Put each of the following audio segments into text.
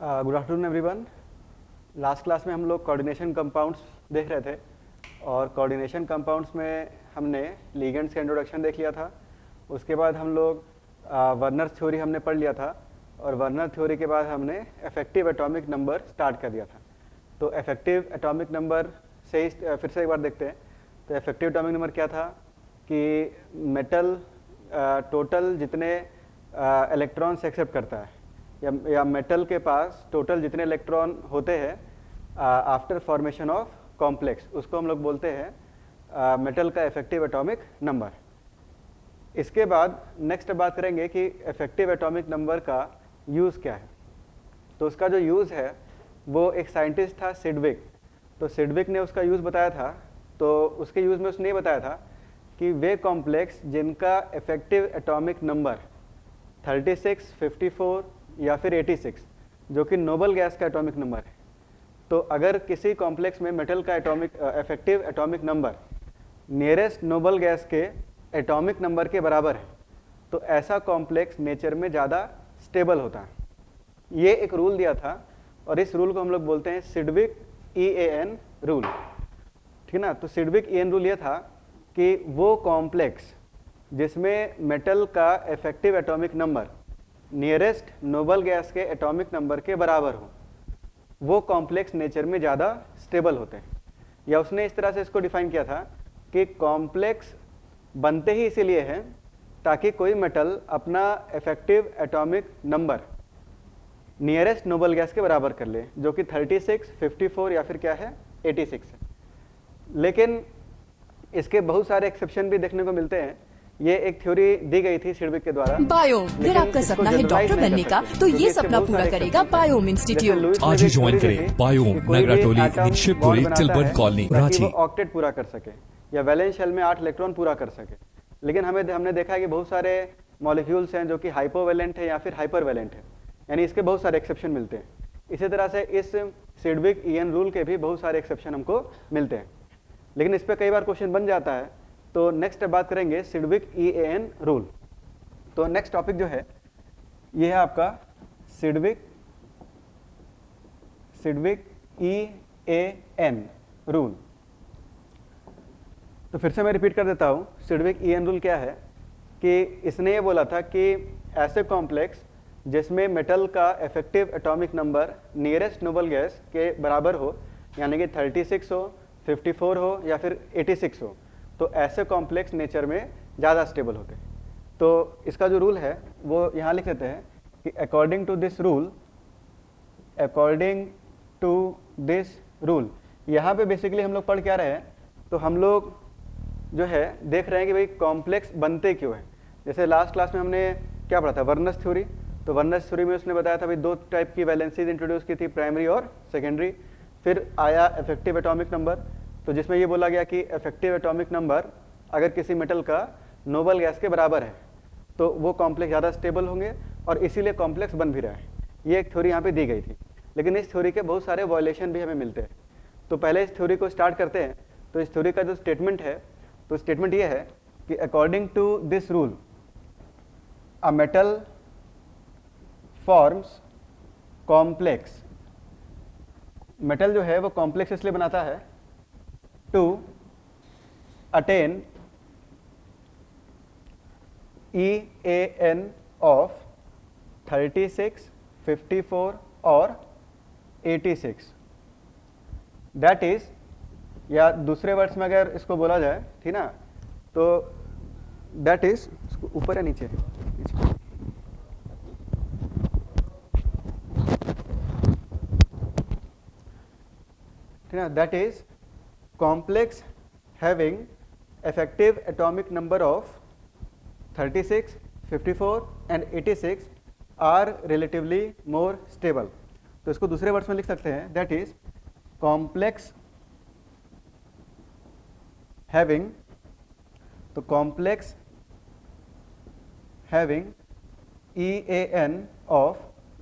Good afternoon everyone. Last class में हम लोग कोऑर्डिनेशन कंपाउंड्स देख रहे थे और कोऑर्डिनेशन कंपाउंड्स में हमने लिगेंड्स का इंट्रोडक्शन देख लिया था। उसके बाद हम लोग वर्नर थ्योरी हमने पढ़ लिया था और वर्नर थ्योरी के बाद हमने इफेक्टिव एटॉमिक नंबर स्टार्ट कर दिया था। तो इफेक्टिव एटॉमिक नंबर से ही फिर से एक बार देखते हैं। तो इफेक्टिव एटॉमिक नंबर क्या था कि मेटल टोटल जितने इलेक्ट्रॉन्स एक्सेप्ट करता है या मेटल के पास टोटल जितने इलेक्ट्रॉन होते हैं आफ्टर फॉर्मेशन ऑफ कॉम्प्लेक्स, उसको हम लोग बोलते हैं मेटल का इफेक्टिव एटॉमिक नंबर। इसके बाद नेक्स्ट बात करेंगे कि इफेक्टिव एटॉमिक नंबर का यूज़ क्या है। तो उसका जो यूज़ है वो एक साइंटिस्ट था सिडविक। तो सिडविक ने उसका यूज़ बताया था। तो उसके यूज़ में उसने ये बताया था कि वे कॉम्प्लेक्स जिनका इफेक्टिव एटॉमिक नंबर 36, 54 या फिर 86, जो कि नोबल गैस का एटॉमिक नंबर है, तो अगर किसी कॉम्प्लेक्स में मेटल का effective atomic number nearest noble gas के एटॉमिक नंबर के बराबर है तो ऐसा कॉम्प्लेक्स नेचर में ज़्यादा स्टेबल होता है। ये एक रूल दिया था और इस रूल को हम लोग बोलते हैं सिडविक EAN रूल। ठीक ना। तो सिडविक EAN रूल ये था कि वो कॉम्प्लेक्स जिसमें मेटल का effective atomic number nearest noble gas के एटॉमिक नंबर के बराबर हो, वो कॉम्प्लेक्स नेचर में ज़्यादा स्टेबल होते हैं। या उसने इस तरह से इसको डिफाइन किया था कि कॉम्प्लेक्स बनते ही इसीलिए हैं ताकि कोई मेटल अपना effective atomic number nearest noble gas के बराबर कर ले, जो कि 36, 54 या फिर क्या है 86 है। लेकिन इसके बहुत सारे एक्सेप्शन भी देखने को मिलते हैं। ये एक थ्योरी दी गई थी सिडविक के द्वारा। बायो, अगर आपका सपना है डॉक्टर बनने का तो ये सपना पूरा करेगा बायोम इंस्टीट्यूट। आज ही ज्वाइन करें बायोम, नगराटोली, शिवपुरी, तिलबन कॉलोनी, रांची। वो ऑक्टेट पूरा कर सके या वैलेंस शेल में 8 इलेक्ट्रॉन पूरा कर सके। लेकिन हमने देखा है कि बहुत सारे मॉलिक्यूल्स हैं जो कि हाइपोवैलेंट है या फिर हाइपरवैलेंट है, यानी इसके बहुत सारे एक्सेप्शन मिलते हैं। इसी तरह से इस सिडविक EAN रूल के भी बहुत सारे एक्सेप्शन हमको मिलते हैं। लेकिन इस पर कई बार क्वेश्चन बन जाता है। तो नेक्स्ट बात करेंगे सिडविक EAN रूल। तो नेक्स्ट टॉपिक जो है ये है आपका सिडविक EAN रूल। तो फिर से मैं रिपीट कर देता हूँ। सिडविक EAN रूल क्या है कि इसने ये बोला था कि ऐसे कॉम्प्लेक्स जिसमें मेटल का effective atomic number nearest noble gas के बराबर हो, यानी कि 36 हो, 54 हो या फिर 86 हो, तो ऐसे कॉम्प्लेक्स नेचर में ज़्यादा स्टेबल होते हैं। तो इसका जो रूल है वो यहाँ लिख देते हैं कि अकॉर्डिंग टू दिस रूल, यहाँ पे बेसिकली हम लोग पढ़ क्या रहे हैं, तो हम लोग जो है देख रहे हैं कि भाई कॉम्प्लेक्स बनते क्यों हैं। जैसे लास्ट क्लास में हमने क्या पढ़ा था, वर्नस थ्योरी। तो वर्नस थ्योरी में उसने बताया था भाई 2 टाइप की वैलेंसीज इंट्रोड्यूस की थी, प्राइमरी और सेकेंडरी। फिर आया इफेक्टिव एटॉमिक नंबर, तो जिसमें ये बोला गया कि इफेक्टिव एटॉमिक नंबर अगर किसी मेटल का नोबल गैस के बराबर है तो वो कॉम्प्लेक्स ज़्यादा स्टेबल होंगे और इसीलिए कॉम्प्लेक्स बन भी रहा है। ये एक थ्योरी यहाँ पे दी गई थी। लेकिन इस थ्योरी के बहुत सारे वायलेशन भी हमें मिलते हैं। तो पहले इस थ्योरी को स्टार्ट करते हैं। तो इस थ्योरी का जो स्टेटमेंट है, तो स्टेटमेंट ये है कि according to this rule a metal forms complex. Metal जो है वो कॉम्प्लेक्स इसलिए बनाता है टू अटेन EAN ऑफ 36, 54 और 86। दैट इज, या दूसरे वर्ड्स में अगर इसको बोला जाए, ठीक ना, तो दैट इज, ऊपर या नीचे, ठीक ना, that is complex having effective atomic number of 36, 54 and 86 are relatively more stable। तो इसको दूसरे वर्ड्स में लिख सकते हैं, that is complex having, तो complex having EAN of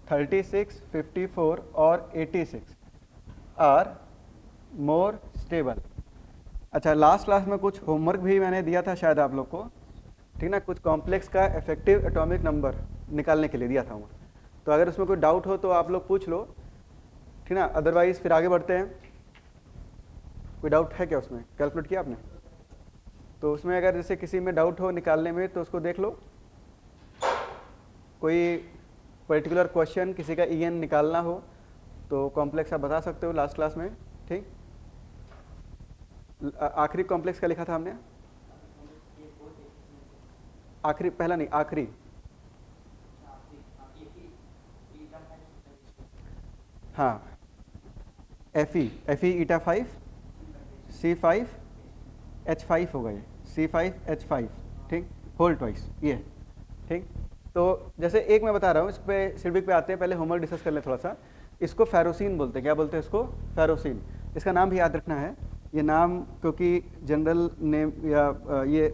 36, 54 और 86 are मोर स्टेबल। अच्छा, लास्ट क्लास में कुछ होमवर्क भी मैंने दिया था शायद आप लोग को, ठीक ना, कुछ कॉम्प्लेक्स का इफेक्टिव एटॉमिक नंबर निकालने के लिए दिया था होमवर्क। तो अगर उसमें कोई डाउट हो तो आप लोग पूछ लो, ठीक ना, अदरवाइज फिर आगे बढ़ते हैं। कोई डाउट है क्या उसमें? कैलकुलेट किया आपने? तो उसमें अगर जैसे किसी में डाउट हो निकालने में तो उसको देख लो। कोई पर्टिकुलर क्वेश्चन किसी का EN निकालना हो तो कॉम्प्लेक्स आप बता सकते हो लास्ट क्लास में, ठीक। आखिरी कॉम्प्लेक्स का लिखा था हमने? आखिरी, पहला नहीं, आखिरी। हाँ, FE ईटा 5 C5 H5 होगा, ये C5 H5, ठीक, होल ट्वाइस ये, ठीक। तो जैसे एक मैं बता रहा हूँ, इस पे सिल्विक पे आते हैं, पहले होमवर्क डिस्कस कर लें थोड़ा सा। इसको फेरोसिन बोलते हैं। क्या बोलते हैं इसको? फेरोसिन। इसका नाम भी याद रखना है, ये नाम क्योंकि जनरल नेम या ये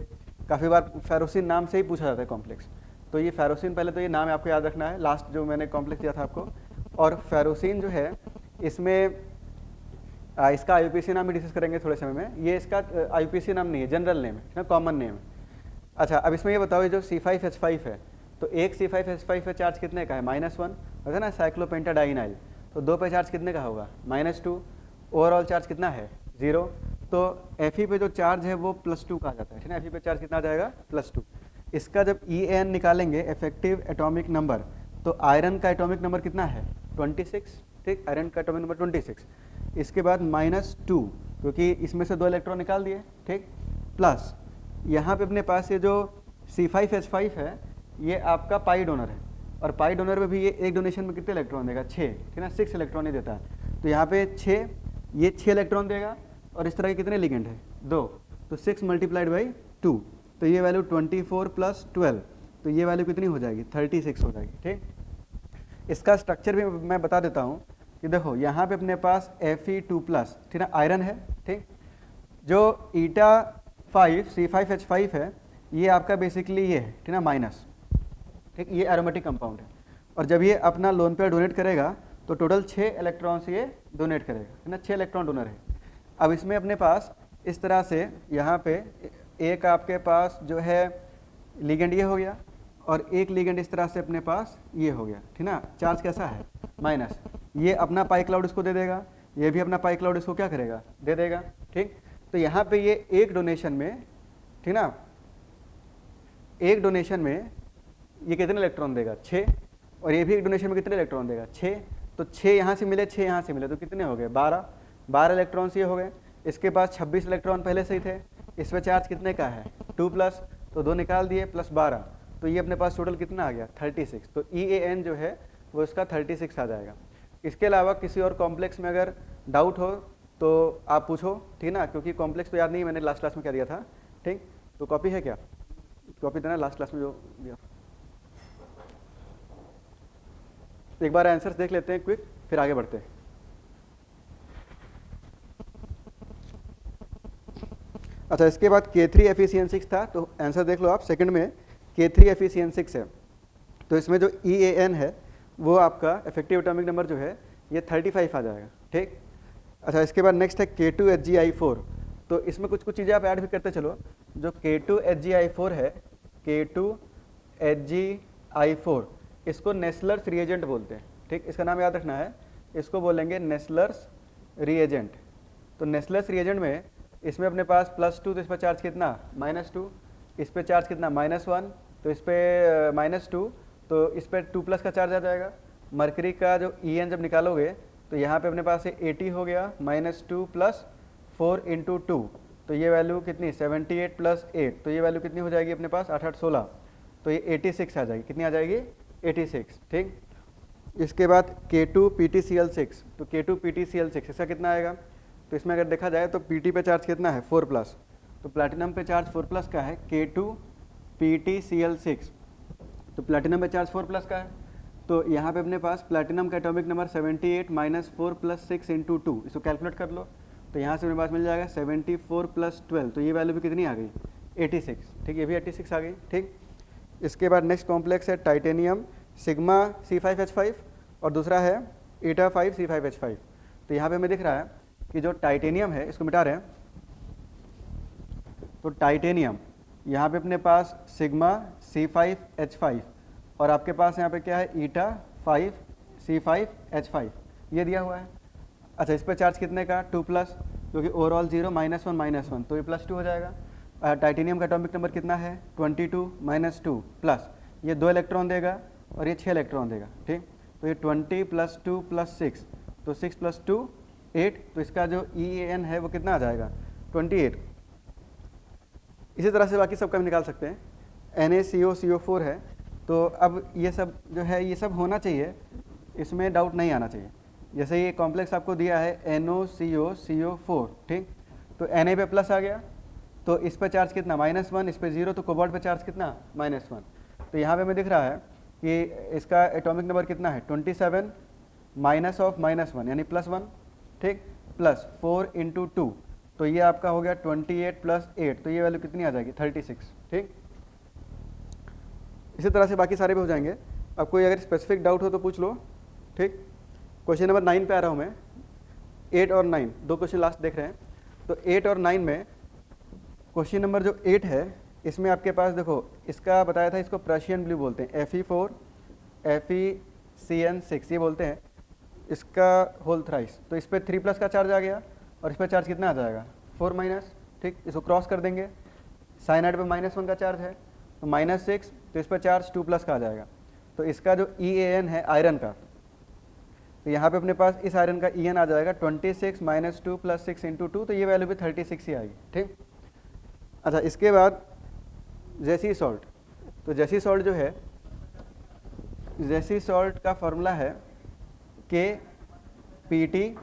काफ़ी बार फेरोसिन नाम से ही पूछा जाता है कॉम्प्लेक्स। तो ये फेरोसिन, पहले तो ये नाम आपको याद रखना है, लास्ट जो मैंने कॉम्प्लेक्स दिया था आपको। और फेरोसिन जो है इसमें इसका IUPAC नाम भी डिस्कस करेंगे थोड़े समय में। ये इसका IUPAC नाम नहीं है, जनरल नेम है, कॉमन नेम है। अच्छा, अब इसमें ये बताओ, ये जो C5 H5 है, तो एक C5 H5 पे चार्ज कितने का है? -1 होगा ना, साइक्लोपेंटाडाइनाइल। तो 2 पे चार्ज कितने का होगा? -2। ओवरऑल चार्ज कितना है? 0। तो Fe पे जो चार्ज है वो +2 का आ जाता है, ठीक है। Fe पे चार्ज कितना आ जाएगा? +2। इसका जब EN निकालेंगे, इफेक्टिव एटॉमिक नंबर, तो आयरन का एटॉमिक नंबर कितना है? 26, ठीक, आयरन का एटॉमिक नंबर 26। इसके बाद -2, क्योंकि इसमें से 2 इलेक्ट्रॉन निकाल दिए, ठीक, प्लस यहाँ पे अपने पास ये जो C5 H5 है, ये आपका पाई डोनर है, और पाई डोनर में भी ये एक डोनेशन में कितने इलेक्ट्रॉन देगा? 6, ठीक है ना, 6 इलेक्ट्रॉन ही देता है। तो यहाँ पे 6, ये 6 इलेक्ट्रॉन देगा, और इस तरह के कितने लिगेंड है? 2, तो 6 × 2, तो ये वैल्यू 24 + 12, तो ये वैल्यू कितनी हो जाएगी? 36 हो जाएगी, ठीक। इसका स्ट्रक्चर भी मैं बता देता हूँ कि देखो, यहाँ पे अपने पास Fe2+, ठीक है, आयरन है, ठीक। जो ईटा 5 C5 H5 है, ये आपका बेसिकली ये है, ठीक ना, माइनस, ठीक, ये एरोमेटिक कंपाउंड है। और जब ये अपना लोन पेयर डोनेट करेगा तो टोटल 6 इलेक्ट्रॉन्स ये डोनेट करेगा, है ना, 6 इलेक्ट्रॉन डोनर है। अब इसमें अपने पास इस तरह से यहाँ पे एक आपके पास जो है लिगेंड ये हो गया, और एक लिगेंड इस तरह से अपने पास ये हो गया, ठीक ना। चार्ज कैसा है? माइनस। ये अपना पाई क्लाउड इसको दे देगा, ये भी अपना पाई क्लाउड इसको क्या करेगा? दे देगा, ठीक। तो यहाँ पे ये एक डोनेशन में, ठीक ना, एक डोनेशन में ये कितने इलेक्ट्रॉन देगा? 6। और ये भी एक डोनेशन में कितने इलेक्ट्रॉन देगा? 6। तो 6 यहाँ से मिले, 6 यहाँ से मिले, तो कितने हो गए? 12 इलेक्ट्रॉन्स ये हो गए। इसके पास 26 इलेक्ट्रॉन पहले से ही थे। इस पर चार्ज कितने का है? 2+, तो 2 निकाल दिए, +12, तो ये अपने पास टोटल कितना आ गया? 36। तो EAN जो है वो इसका 36 आ जाएगा। इसके अलावा किसी और कॉम्प्लेक्स में अगर डाउट हो तो आप पूछो, ठीक ना, क्योंकि कॉम्प्लेक्स तो याद नहीं, मैंने लास्ट क्लास में क्या दिया था, ठीक। तो कॉपी है क्या? कॉपी देना लास्ट क्लास में जो दिया। एक बार आंसर्स देख लेते हैं क्विक, फिर आगे बढ़ते हैं। अच्छा, इसके बाद K3 FeCN6 था, तो आंसर देख लो आप। सेकंड में K3 FeCN6 है, तो इसमें जो EAN है वो आपका इफेक्टिव एटॉमिक नंबर जो है ये 35 आ जाएगा, ठीक। अच्छा, इसके बाद नेक्स्ट है K2 HgI4, तो इसमें कुछ चीज़ें आप ऐड भी करते चलो। जो K2 HgI4 है, K2 HgI4, इसको नेस्लर्स रिएजेंट बोलते हैं, ठीक। इसका नाम याद रखना है, इसको बोलेंगे नेस्लर्स रिएजेंट। तो नेस्लर्स रिएजेंट में इसमें अपने पास +2, तो इस पर चार्ज कितना? -2। इस पर चार्ज कितना? -1, तो इस पर -2, तो इस पर 2+ का चार्ज आ जाएगा। मरकरी का जो EN जब निकालोगे तो यहाँ पे अपने पास 80 हो गया, -2 + 4 × 2, तो ये वैल्यू कितनी? 78 + 8, तो ये वैल्यू कितनी हो जाएगी अपने पास? 8 × 8 = 16, तो ये 86 आ जाएगी। कितनी आ जाएगी? 86, ठीक। इसके बाद K2 PtCl6, तो K2 PtCl6 इसका कितना आएगा? तो इसमें अगर देखा जाए तो Pt पे चार्ज कितना है? 4+, तो प्लैटिनम पे चार्ज 4+ का है, K2 PtCl6, तो प्लैटिनम पे चार्ज 4+ का है। तो यहाँ पे अपने पास प्लैटिनम का एटॉमिक नंबर 78 - 4 + 6 × 2, इसको कैलकुलेट कर लो, तो यहाँ से अपने पास मिल जाएगा 74 + 12, तो ये वैल्यू भी कितनी आ गई? 86, ठीक, ये भी 86 आ गई, ठीक। इसके बाद नेक्स्ट कॉम्प्लेक्स है टाइटेनियम सिग्मा C5 H5, और दूसरा है ईटा 5 C5 H5। तो यहाँ पे हमें दिख रहा है कि जो टाइटेनियम है, इसको मिटा रहे हैं, तो टाइटेनियम यहाँ पे अपने पास सिग्मा C5 H5, और आपके पास यहाँ पे क्या है? ईटा 5C5H5 ये दिया हुआ है। अच्छा, इस पर चार्ज कितने का 2 प्लस, क्योंकि ओवरऑल 0 -1 तो ये +2 हो जाएगा। टाइटेनियम का एटॉमिक नंबर कितना है 22 -2 प्लस ये 2 इलेक्ट्रॉन देगा और ये 6 इलेक्ट्रॉन देगा। ठीक, तो ये 20 + 2 + 6 तो 6 + 2 8, तो इसका जो EAN है वो कितना आ जाएगा 28। इसी तरह से बाकी सबका भी निकाल सकते हैं। NaCO है, तो अब ये सब जो है ये सब होना चाहिए, इसमें डाउट नहीं आना चाहिए। जैसे ये कॉम्प्लेक्स आपको दिया है NOCO ठीक, तो Na पे प्लस आ गया, तो इस पर चार्ज कितना -1, इस पर 0, तो कोबाल्ट पे चार्ज कितना -1। तो यहाँ पे हमें दिख रहा है कि इसका एटॉमिक नंबर कितना है 27 -1 यानी +1 ठीक, प्लस 4 × 2 तो ये आपका हो गया 28 + 8, तो ये वैल्यू कितनी आ जाएगी 36। ठीक, इसी तरह से बाकी सारे भी हो जाएंगे। अब कोई अगर स्पेसिफिक डाउट हो तो पूछ लो। ठीक, क्वेश्चन नंबर 9 पे आ रहा हूँ मैं। 8 और 9 दो क्वेश्चन लास्ट देख रहे हैं। तो 8 और 9 में क्वेश्चन नंबर जो 8 है इसमें आपके पास देखो, इसका बताया था, इसको प्रशियन ब्लू बोलते हैं, Fe4 FeCN6 ये बोलते हैं, इसका होल थ्राइस। तो इस पर 3+ का चार्ज आ गया और इस पर चार्ज कितना आ जाएगा 4-। ठीक, इसको क्रॉस कर देंगे, साइनाइड पे -1 का चार्ज है तो -6, तो इस पर चार्ज 2+ का आ जाएगा। तो इसका जो EAN है आयरन का, तो यहाँ पे अपने पास इस आयरन का EN आ जाएगा 26 - 2 + 6 × 2, तो ये वैल्यू भी 36 ही आएगी। ठीक, अच्छा, इसके बाद जेसी सॉल्ट। तो जेसी सॉल्ट जो है, जेसी सॉल्ट का फॉर्मूला है KPT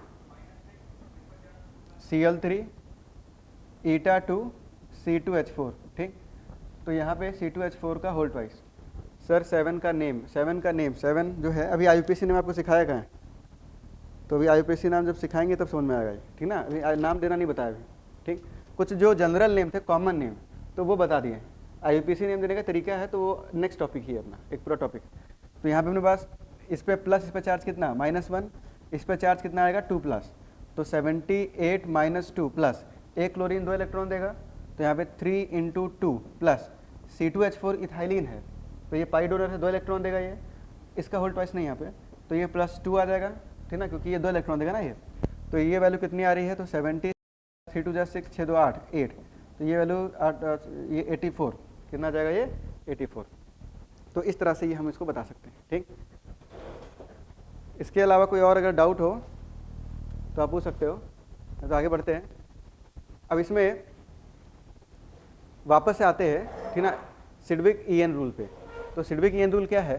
Cl3 η2 C2H4। ठीक, तो यहाँ पे C2H4 का होल ट्वाइस। सर 7 का नेम 7 जो है अभी IUPAC ने आपको सिखाया कहाँ है, तो अभी IUPAC नाम जब सिखाएंगे तब समझ में आएगा। ठीक ना, अभी नाम देना नहीं बताया अभी। ठीक, कुछ जो जनरल नेम थे, कॉमन नेम, तो वो बता दिए। IUPAC नेम देने का तरीका है, तो वो नेक्स्ट टॉपिक ही है अपना, एक पूरा टॉपिक। तो यहाँ पे अपने पास इस पर प्लस, इस पर चार्ज कितना -1, इस पर चार्ज कितना आएगा 2+, तो 78 - 2 प्लस एक क्लोरीन 2 इलेक्ट्रॉन देगा, तो यहाँ पे 3 × 2 प्लस C2H4 इथाइलिन है, तो ये पाई डोनर है, 2 इलेक्ट्रॉन देगा ये, इसका होल ट्वाइस नहीं यहाँ पे, तो ये +2 आ जाएगा। ठीक ना, क्योंकि ये 2 इलेक्ट्रॉन देगा ना ये, तो ये वैल्यू कितनी आ रही है, तो 70 3 2 6 6 2 8, तो ये वैल्यू ये 84 कितना आ जाएगा, ये 84। तो इस तरह से ये हम इसको बता सकते हैं। ठीक, इसके अलावा कोई और अगर डाउट हो तो आप पूछ सकते हो, तो आगे बढ़ते हैं। अब इसमें वापस से आते हैं, ठीक ना, सिडविक EN रूल पे। तो सिडविक EN रूल क्या है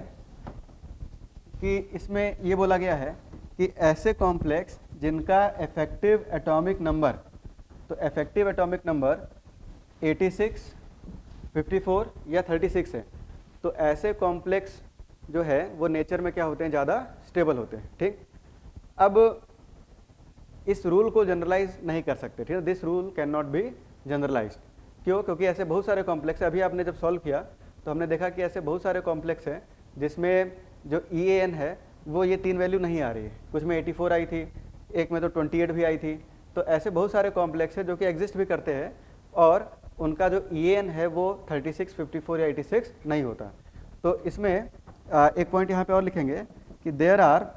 कि इसमें ये बोला गया है कि ऐसे कॉम्प्लेक्स जिनका इफेक्टिव एटॉमिक नंबर, तो इफेक्टिव एटॉमिक नंबर 86, 54 या 36 है, तो ऐसे कॉम्प्लेक्स जो है वो नेचर में क्या होते हैं, ज़्यादा स्टेबल होते हैं। ठीक, अब इस रूल को जनरलाइज नहीं कर सकते। ठीक है, this rule can not be generalize. क्यों? क्योंकि ऐसे बहुत सारे कॉम्प्लेक्स है। अभी आपने जब सॉल्व किया तो हमने देखा कि ऐसे बहुत सारे कॉम्प्लेक्स हैं जिसमें जो EAN है वो ये 3 वैल्यू नहीं आ रही है। कुछ में 84 आई थी, एक में तो 28 भी आई थी। तो ऐसे बहुत सारे कॉम्प्लेक्स है जो कि एग्जिस्ट भी करते हैं और उनका जो EAN है वो 36, 54 या 86 नहीं होता। तो इसमें एक पॉइंट यहाँ पे और लिखेंगे कि there are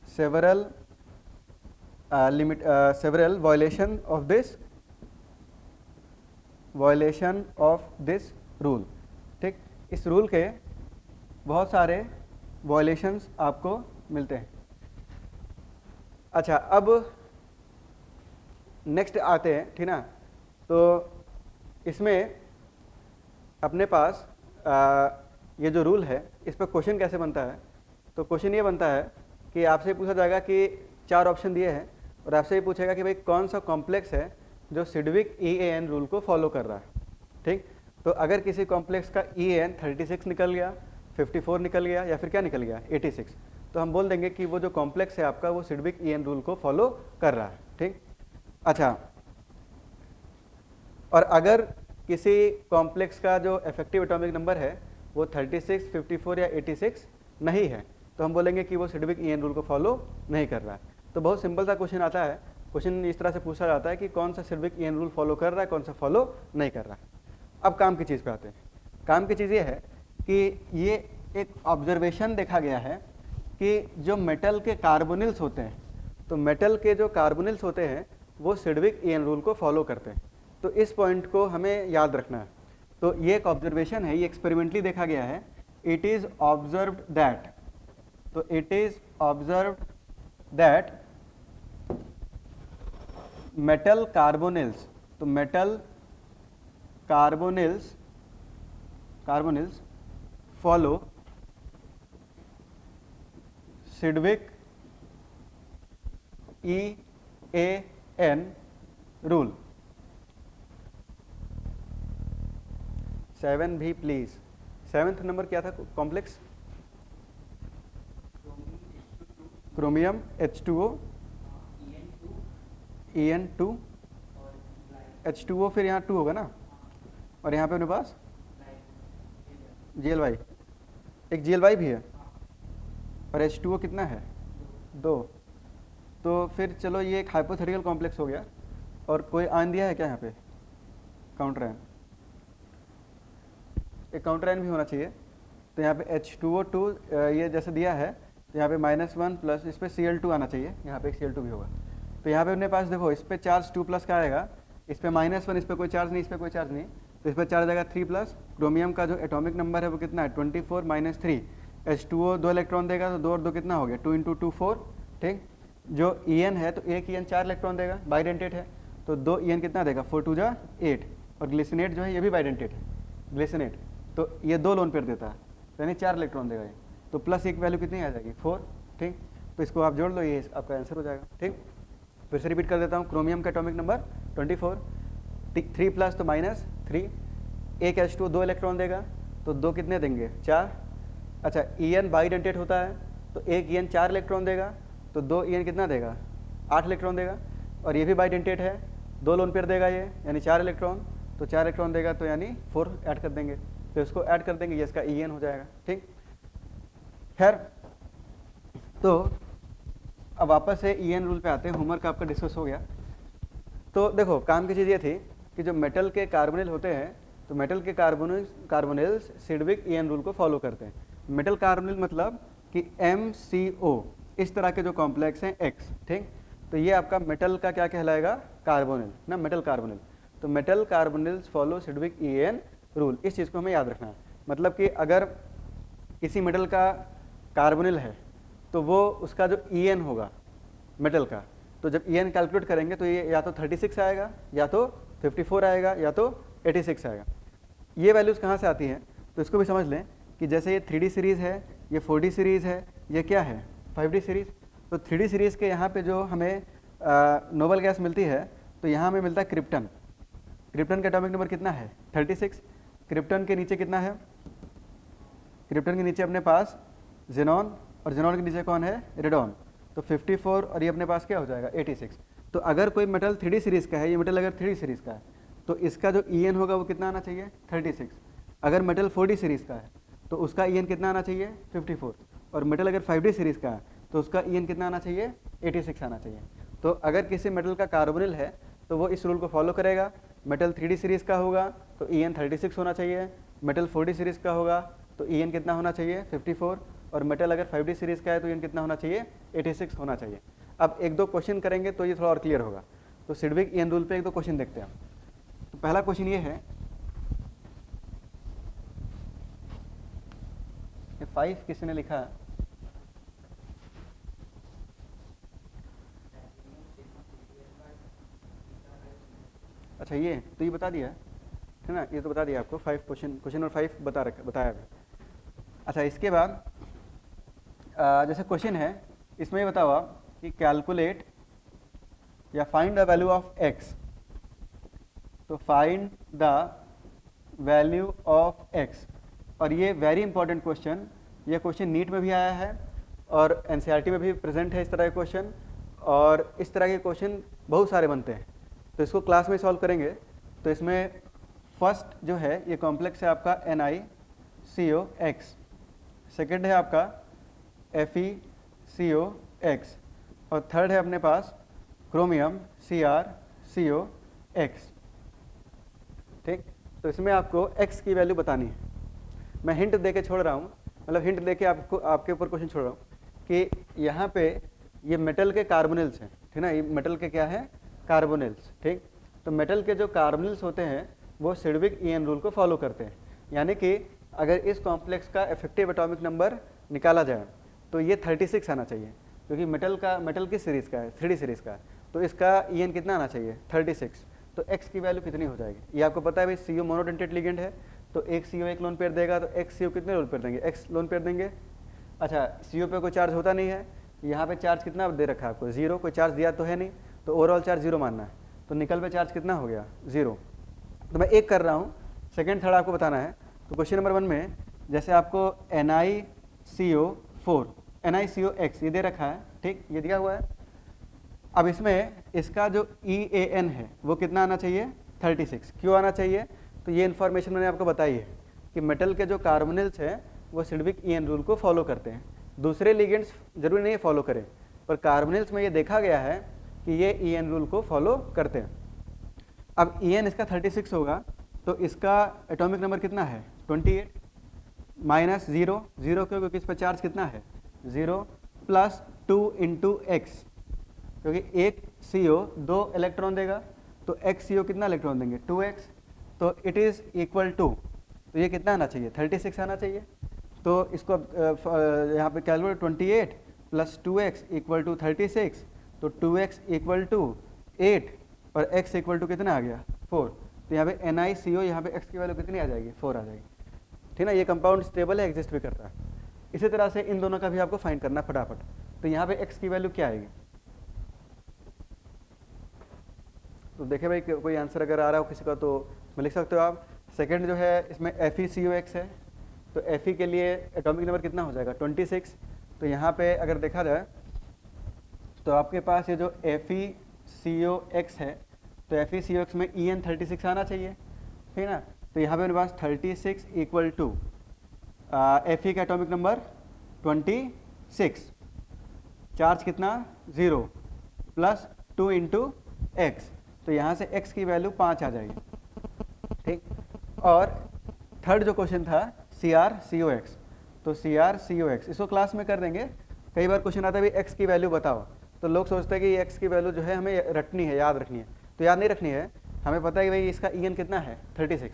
several violation of this rule. ठीक, इस रूल के बहुत सारे वायलेशंस आपको मिलते हैं। अच्छा, अब नेक्स्ट आते हैं, ठीक ना। तो इसमें अपने पास ये जो रूल है इस पर क्वेश्चन कैसे बनता है, तो क्वेश्चन ये बनता है कि आपसे पूछा जाएगा कि 4 ऑप्शन दिए हैं और आपसे ये पूछेगा कि भाई कौन सा कॉम्प्लेक्स है जो सिडविक EAN रूल को फॉलो कर रहा है। ठीक, तो अगर किसी कॉम्प्लेक्स का EAN 36 निकल गया, 54 निकल गया या फिर क्या निकल गया 86, तो हम बोल देंगे कि वो जो कॉम्प्लेक्स है आपका वो सिडविक EAN रूल को फॉलो कर रहा है। ठीक, अच्छा, और अगर किसी कॉम्प्लेक्स का जो इफेक्टिव एटॉमिक नंबर है वो 36, 54 या 86 नहीं है तो हम बोलेंगे कि वो सिडविक EAN रूल को फॉलो नहीं कर रहा है। तो बहुत सिंपल सा क्वेश्चन आता है। क्वेश्चन इस तरह से पूछा जाता है कि कौन सा सिडविक EAN रूल फॉलो कर रहा है, कौन सा फॉलो नहीं कर रहा है। अब काम की चीज़ पे आते हैं। काम की चीज़ ये है कि ये एक ऑब्जर्वेशन देखा गया है कि जो मेटल के कार्बोनिल्स होते हैं, तो मेटल के जो कार्बोनिल्स होते हैं वो सिडविक ईएन रूल को फॉलो करते हैं। तो इस पॉइंट को हमें याद रखना है। तो ये एक ऑब्जर्वेशन है, ये एक्सपेरिमेंटली देखा गया है। इट इज ऑब्जर्व्ड दैट, तो it is observed that metal carbonyls, तो metal carbonyls follow Sidgwick EAN rule. 7 भी प्लीज। 7th नंबर क्या था complex? Chromium H2O EN2 H2O, फिर यहाँ 2 होगा ना, और यहाँ पे अपने पास GLY, एक GLY भी है, और H2O कितना है? 2। तो फिर चलो ये एक हाइपोथेटिकल कॉम्प्लेक्स हो गया। और कोई आयन दिया है क्या यहाँ पे? काउंटर आयन, एक काउंटर आयन भी होना चाहिए। तो यहाँ पे H2O2 ये जैसे दिया है, तो यहाँ पे -1 प्लस इस पर Cl2 आना चाहिए, यहाँ पे एक Cl2 भी होगा। तो यहाँ पे अपने पास देखो, इस पर चार्ज 2 प्लस का आएगा, इस पर -1, इस पर कोई चार्ज नहीं, इस पर कोई चार्ज नहीं, तो इस पर चार्ज आएगा 3 प्लस। क्रोमियम का जो एटॉमिक नंबर है वो कितना है? 24 - 3। H2O 2 इलेक्ट्रॉन देगा, तो 2 और 2 कितना हो गया? 2 × 2 4। ठीक, जो EN है तो एक EN 4 इलेक्ट्रॉन देगा, बाइडेंटेट है, तो 2 EN कितना देगा? 4 × 2 = 8। और ग्लिसिनेट जो है ये भी बाइडेंटेट है, ग्लिसिनेट, तो ये 2 लोन पेयर देता है, यानी 4 इलेक्ट्रॉन देगा ये, तो प्लस एक वैल्यू कितनी आ जाएगी? 4। ठीक, तो इसको आप जोड़ लो, ये आपका आंसर हो जाएगा। ठीक, फिर से रिपीट कर देता हूँ। क्रोमियम का एटॉमिक नंबर 24, 3 प्लस तो -3, एक H2O 2 इलेक्ट्रॉन देगा, तो 2 कितने देंगे? 4। अच्छा, EN बाइडेंटेट होता है, तो एक EN 4 इलेक्ट्रॉन देगा, तो 2 EN कितना देगा? 8 इलेक्ट्रॉन देगा। और ये भी बाइडेंटेट है, 2 लोन पेयर देगा ये, यानी 4 इलेक्ट्रॉन, तो 4 इलेक्ट्रॉन देगा, तो यानी 4 ऐड कर देंगे, तो इसको ऐड कर देंगे, ये इसका EN हो जाएगा। ठीक, खैर, तो अब वापस से EN रूल पे आते हैं। होमवर्क आपका डिस्कस हो गया। तो देखो, काम की चीज़ ये थी कि जो मेटल के कार्बोनिल होते हैं, तो मेटल के कार्बोनिल्स सिडविक EN रूल को फॉलो करते हैं। मेटल कार्बोनिल मतलब कि MCO, इस तरह के जो कॉम्प्लेक्स हैं X। ठीक, तो ये आपका मेटल का क्या कहलाएगा? कार्बोनिल ना, मेटल कार्बोनिल। तो metal carbonyls follow Sidgwick EN rule, इस चीज़ को हमें याद रखना है। मतलब कि अगर किसी मेटल का कार्बोनिल है, तो वो उसका जो EN होगा मेटल का, तो जब EN कैलकुलेट करेंगे तो ये या तो 36 आएगा, या तो 54 आएगा, या तो 86 आएगा। ये वैल्यूज़ कहाँ से आती हैं? तो इसको भी समझ लें कि जैसे ये 3D सीरीज़ है, ये 4D सीरीज़ है, ये क्या है? 5D series. तो 3D सीरीज़ के यहाँ पे जो हमें नोबल गैस मिलती है, तो यहाँ हमें मिलता है क्रिप्टन। क्रिप्टन का एटॉमिक नंबर कितना है? 36। क्रिप्टन के नीचे कितना है? क्रिप्टन के नीचे अपने पास जेनॉन, और जेनॉन के नीचे कौन है? रेडॉन। तो 54, और ये अपने पास क्या हो जाएगा? 86। तो अगर कोई मेटल 3D सीरीज़ का है, ये मेटल अगर 3D सीरीज़ का है, तो इसका जो EN होगा वो कितना आना चाहिए? 36। अगर मेटल 4D सीरीज़ का है, तो उसका EN कितना आना चाहिए? 54। और मेटल अगर 5D सीरीज़ का है, तो उसका EN कितना आना चाहिए? 86 आना चाहिए। तो अगर किसी मेटल का कार्बोनिल है, तो वो इस रूल को फॉलो करेगा। मेटल 3D सीरीज़ का होगा तो EN 36 होना चाहिए, मेटल 4D सीरीज़ का होगा तो EN कितना होना चाहिए? 54। और मेटल अगर 5D सीरीज़ का है तो EN कितना होना चाहिए? 86 होना चाहिए। अब 1-2 क्वेश्चन करेंगे तो ये थोड़ा और क्लियर होगा। तो सिडविक EN रूल पे 1-2 क्वेश्चन देखते हैं। तो पहला क्वेश्चन ये है, 5 किसी ने लिखा, अच्छा ये तो ये बता दिया है ना, ये तो बता दिया आपको। 5 क्वेश्चन और 5 बताया अभी। अच्छा, इसके बाद जैसे क्वेश्चन है, इसमें ये बताओ कि कैलकुलेट या find the value of x। तो find the value of x, और ये वेरी इंपॉर्टेंट क्वेश्चन, ये क्वेश्चन नीट में भी आया है और NCERT में भी प्रेजेंट है इस तरह के क्वेश्चन, और इस तरह के क्वेश्चन बहुत सारे बनते हैं। तो इसको क्लास में सॉल्व करेंगे। तो इसमें फर्स्ट जो है ये कॉम्प्लेक्स है आपका NiCOX, सेकेंड है आपका FeCOX, और थर्ड है अपने पास क्रोमियम CrCOX। ठीक, तो इसमें आपको x की वैल्यू बतानी है। मैं हिंट दे के छोड़ रहा हूँ मतलब हिंट देके आपको आपके ऊपर क्वेश्चन छोड़ रहा हूँ कि यहाँ पे ये मेटल के कार्बोनिल्स हैं, ठीक ना, ये मेटल के क्या है, कार्बोनिल्स, ठीक। तो मेटल के जो कार्बोनिल्स होते हैं वो सिडविक ईएन रूल को फॉलो करते हैं, यानी कि अगर इस कॉम्प्लेक्स का इफेक्टिव एटॉमिक नंबर निकाला जाए तो ये 36 आना चाहिए, क्योंकि मेटल की सीरीज़ का है, 3D सीरीज़ का है, तो इसका ईएन कितना आना चाहिए, 36। तो एक्स की वैल्यू कितनी हो जाएगी, ये आपको पता है भाई, CO मोनोडेंटेट लिगेंड है, तो एक CO एक लोन पेयर देगा, तो एक्स CO कितने लोन पेयर देंगे, एक्स लोन पेयर देंगे। अच्छा, CO पे कोई चार्ज होता नहीं है, यहाँ पे चार्ज कितना दे रखा है आपको, 0, कोई चार्ज दिया तो है नहीं, तो ओवरऑल चार्ज 0 मानना है, तो निकल पे चार्ज कितना हो गया, 0। तो मैं एक कर रहा हूँ, सेकेंड थर्ड आपको बताना है। तो क्वेश्चन नंबर 1 में जैसे आपको NiCO4 NiCOX ये दे रखा है, ठीक, ये दिया हुआ है। अब इसमें इसका जो EAN है वो कितना आना चाहिए, 36। क्यों आना चाहिए, तो ये इन्फॉर्मेशन मैंने आपको बताई है कि मेटल के जो कार्बोनिल्स हैं वो सिडविक ईएन रूल को फॉलो करते हैं, दूसरे लिगेंड्स जरूरी नहीं फॉलो करें, पर कार्बोनिल्स में ये देखा गया है कि ये ईएन रूल को फॉलो करते हैं। अब EN इसका 36 होगा, तो इसका एटॉमिक नंबर कितना है, 28 माइनस 0, 0 क्योंकि इस पर चार्ज कितना है, 0 प्लस 2 इंटू एक्स, क्योंकि एक CO 2 इलेक्ट्रॉन देगा, तो एक्स CO कितना इलेक्ट्रॉन देंगे, 2x, तो इट इज़ इक्वल टू, तो ये कितना आना चाहिए, 36 आना चाहिए। तो इसको यहाँ पे calculate 28 plus 2x equal to 36, तो 2x इक्वल टू 8 और x इक्वल टू कितना आ गया, 4। तो यहाँ पे NiCO यहाँ पे x की वैल्यू कितनी आ जाएगी, 4 आ जाएगी, ठीक ना। ये कंपाउंड स्टेबल है, एग्जिस्ट भी करता है। इसी तरह से इन दोनों का भी आपको फाइंड करना फटाफट। तो यहाँ पे x की वैल्यू क्या आएगी, तो देखिए भाई कोई आंसर अगर आ रहा हो किसी का तो मैं लिख सकते हो आप। सेकंड जो है इसमें FeCOX है, तो Fe के लिए एटॉमिक नंबर कितना हो जाएगा, 26। तो यहाँ पे अगर देखा जाए तो आपके पास ये जो FeCOX है, तो FeCOX में EN 36 आना चाहिए, ठीक ना। तो यहाँ पे मेरे पास 36 इक्वल टू Fe का एटॉमिक नंबर 26, चार्ज कितना 0 प्लस 2 इंटू एक्स, तो यहाँ से x की वैल्यू 5 आ जाएगी, ठीक। और थर्ड जो क्वेश्चन था CrCOX, तो CrCOX इसको क्लास में कर देंगे। कई बार क्वेश्चन आता है भाई x की वैल्यू बताओ, तो लोग सोचते हैं कि x की वैल्यू जो है हमें रटनी है, याद रखनी है, तो याद नहीं रखनी है, हमें पता है कि भाई इसका EN कितना है, 36,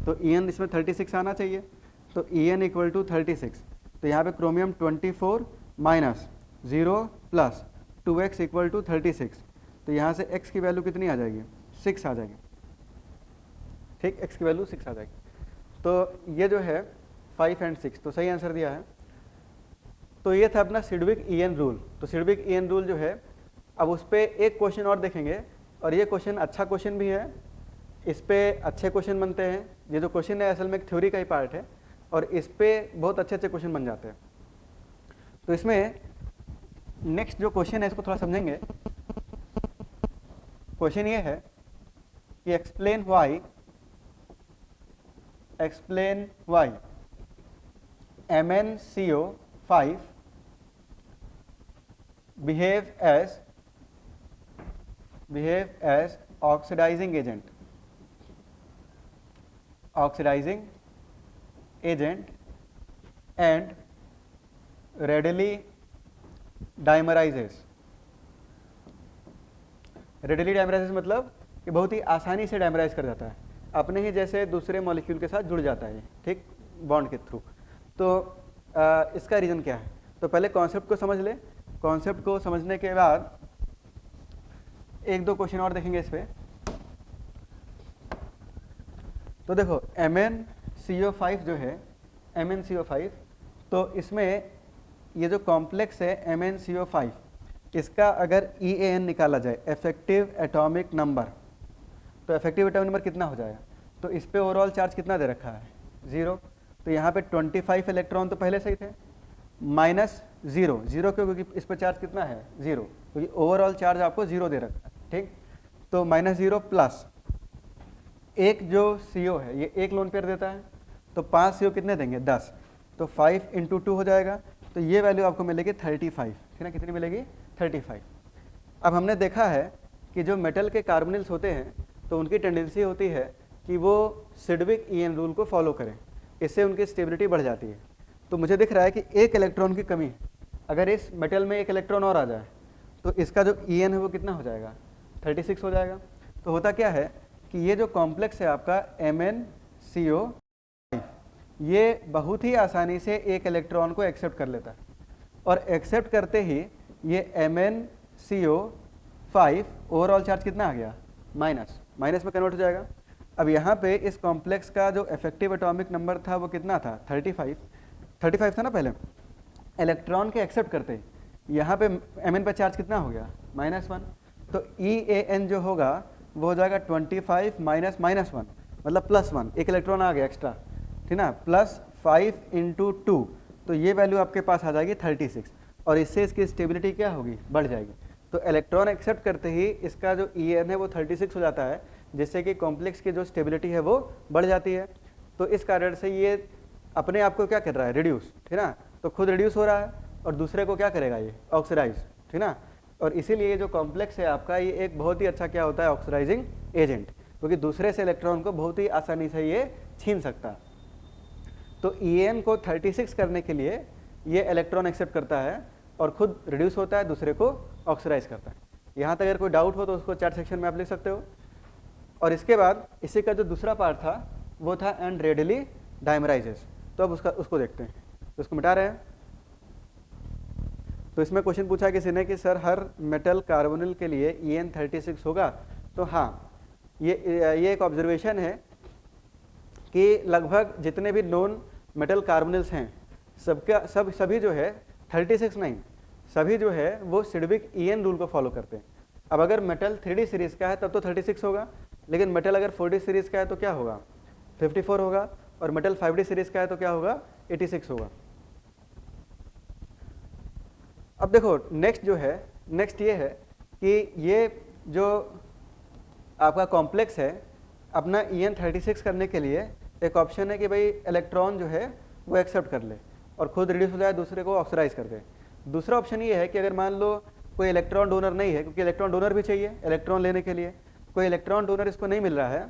तो EN इसमें 36 आना चाहिए, तो EN इक्वल टू 36। तो यहाँ पे chromium 24 minus 0 plus 2x equal to 36, तो यहाँ से x की वैल्यू कितनी आ जाएगी, 6 आ जाएगी, ठीक, x की वैल्यू 6 आ जाएगी। तो ये जो है 5 और 6, तो सही आंसर दिया है। तो ये था अपना सिडविक ईएन रूल। तो सिडविक ईएन रूल जो है, अब उस पर एक क्वेश्चन और देखेंगे, और ये क्वेश्चन अच्छा क्वेश्चन भी है, इस पर अच्छे क्वेश्चन बनते हैं। ये जो क्वेश्चन है असल में एक थ्योरी का ही पार्ट है, और इस पर बहुत अच्छे अच्छे क्वेश्चन बन जाते हैं। तो इसमें नेक्स्ट जो क्वेश्चन है इसको थोड़ा समझेंगे। क्वेश्चन ये है कि explain why MnCO5 behave as oxidizing agent and readily dimerizes। Readily dimerise मतलब कि बहुत ही आसानी से डायमराइज कर जाता है, अपने ही जैसे दूसरे मॉलिक्यूल के साथ जुड़ जाता है, ठीक, बॉन्ड के थ्रू। तो इसका रीज़न क्या है, तो पहले कॉन्सेप्ट को समझ ले। कॉन्सेप्ट को समझने के बाद एक दो क्वेश्चन और देखेंगे इस पर। तो देखो MnCO5 जो है, MnCO5, तो इसमें ये जो कॉम्प्लेक्स है MnCO5, इसका अगर EAN निकाला जाए, इफेक्टिव एटॉमिक नंबर, तो इफेक्टिव एटॉमिक नंबर कितना हो जाएगा, तो इस पे ओवरऑल चार्ज कितना दे रखा है, 0। तो यहाँ पे 25 इलेक्ट्रॉन तो पहले से ही थे, माइनस 0 क्योंकि इस पर चार्ज कितना है, 0, क्योंकि ओवरऑल चार्ज आपको 0 दे रखा है, ठीक। तो माइनस 0 प्लस एक जो CO है ये एक लोन पेयर देता है, तो 5 CO कितने देंगे, 10, तो 5 इंटू 2 हो जाएगा, तो ये वैल्यू आपको मिलेगी 35, ठीक है, कितनी मिलेगी, 35। अब हमने देखा है कि जो मेटल के कार्बोनिल्स होते हैं तो उनकी टेंडेंसी होती है कि वो सिडविक ईएन रूल को फॉलो करें, इससे उनकी स्टेबिलिटी बढ़ जाती है। तो मुझे दिख रहा है कि एक इलेक्ट्रॉन की कमी है। अगर इस मेटल में एक इलेक्ट्रॉन और आ जाए तो इसका जो En है वो कितना हो जाएगा, 36 हो जाएगा। तो होता क्या है कि ये जो कॉम्प्लेक्स है आपका MnCO5, ये बहुत ही आसानी से एक इलेक्ट्रॉन को एक्सेप्ट कर लेता है, और एक्सेप्ट करते ही ये MnCO5 ओवरऑल चार्ज कितना आ गया, माइनस में कन्वर्ट हो जाएगा। अब यहाँ पे इस कॉम्प्लेक्स का जो इफेक्टिव एटॉमिक नंबर था वो कितना था, 35 था ना पहले। इलेक्ट्रॉन के एक्सेप्ट करते ही यहाँ पे Mn पे चार्ज कितना हो गया, -1। तो EAN जो होगा वो हो जाएगा 25 माइनस -1 मतलब +1, एक इलेक्ट्रॉन आ गया एक्स्ट्रा, ठीक ना, +5 × 2, तो ये वैल्यू आपके पास आ जाएगी 36, और इससे इसकी स्टेबिलिटी क्या होगी, बढ़ जाएगी। तो इलेक्ट्रॉन एक्सेप्ट करते ही इसका जो En है वो 36 हो जाता है, जिससे कि कॉम्प्लेक्स की जो स्टेबिलिटी है वो बढ़ जाती है। तो इस कारण से ये अपने आप को क्या कर रहा है, रिड्यूस, ठीक ना, तो खुद रिड्यूस हो रहा है और दूसरे को क्या करेगा, ये ऑक्सीडाइज, ठीक ना। और इसीलिए ये जो कॉम्प्लेक्स है आपका, ये एक बहुत ही अच्छा क्या होता है, ऑक्सीडाइजिंग एजेंट, क्योंकि दूसरे से इलेक्ट्रॉन को बहुत ही आसानी से ये छीन सकता है। तो En को 36 करने के लिए ये इलेक्ट्रॉन एक्सेप्ट करता है और खुद रिड्यूस होता है, दूसरे को ऑक्सीडाइज करता है। यहाँ तक अगर कोई डाउट हो तो उसको चैट सेक्शन में आप लिख सकते हो। और इसके बाद इसी का जो दूसरा पार्ट था वो था एंड रेडिली डायमराइजेस। तो अब उसको देखते हैं, तो उसको मिटा रहे हैं। तो इसमें क्वेश्चन पूछा किसी ने कि सर हर मेटल कार्बोनिल के लिए En 36 होगा। तो हाँ, ये एक ऑब्जर्वेशन है कि लगभग जितने भी नॉन मेटल कार्बोनिल्स हैं सभी जो है 36 नहीं, सभी जो है वो सिडविक En रूल को फॉलो करते हैं। अब अगर मेटल 3D सीरीज का है तब तो 36 होगा, लेकिन मेटल अगर 4D सीरीज का है तो क्या होगा, 54 होगा, और मेटल 5D सीरीज का है तो क्या होगा, 86 होगा। अब देखो नेक्स्ट ये है कि ये जो आपका कॉम्प्लेक्स है अपना En 36 करने के लिए एक ऑप्शन है कि भाई इलेक्ट्रॉन जो है वो एक्सेप्ट कर ले और खुद रिड्यूस हो जाए, दूसरे को ऑक्सीडाइज कर दे। दूसरा ऑप्शन ये है कि अगर मान लो कोई इलेक्ट्रॉन डोनर नहीं है, क्योंकि इलेक्ट्रॉन डोनर भी चाहिए इलेक्ट्रॉन लेने के लिए, कोई इलेक्ट्रॉन डोनर इसको नहीं मिल रहा है,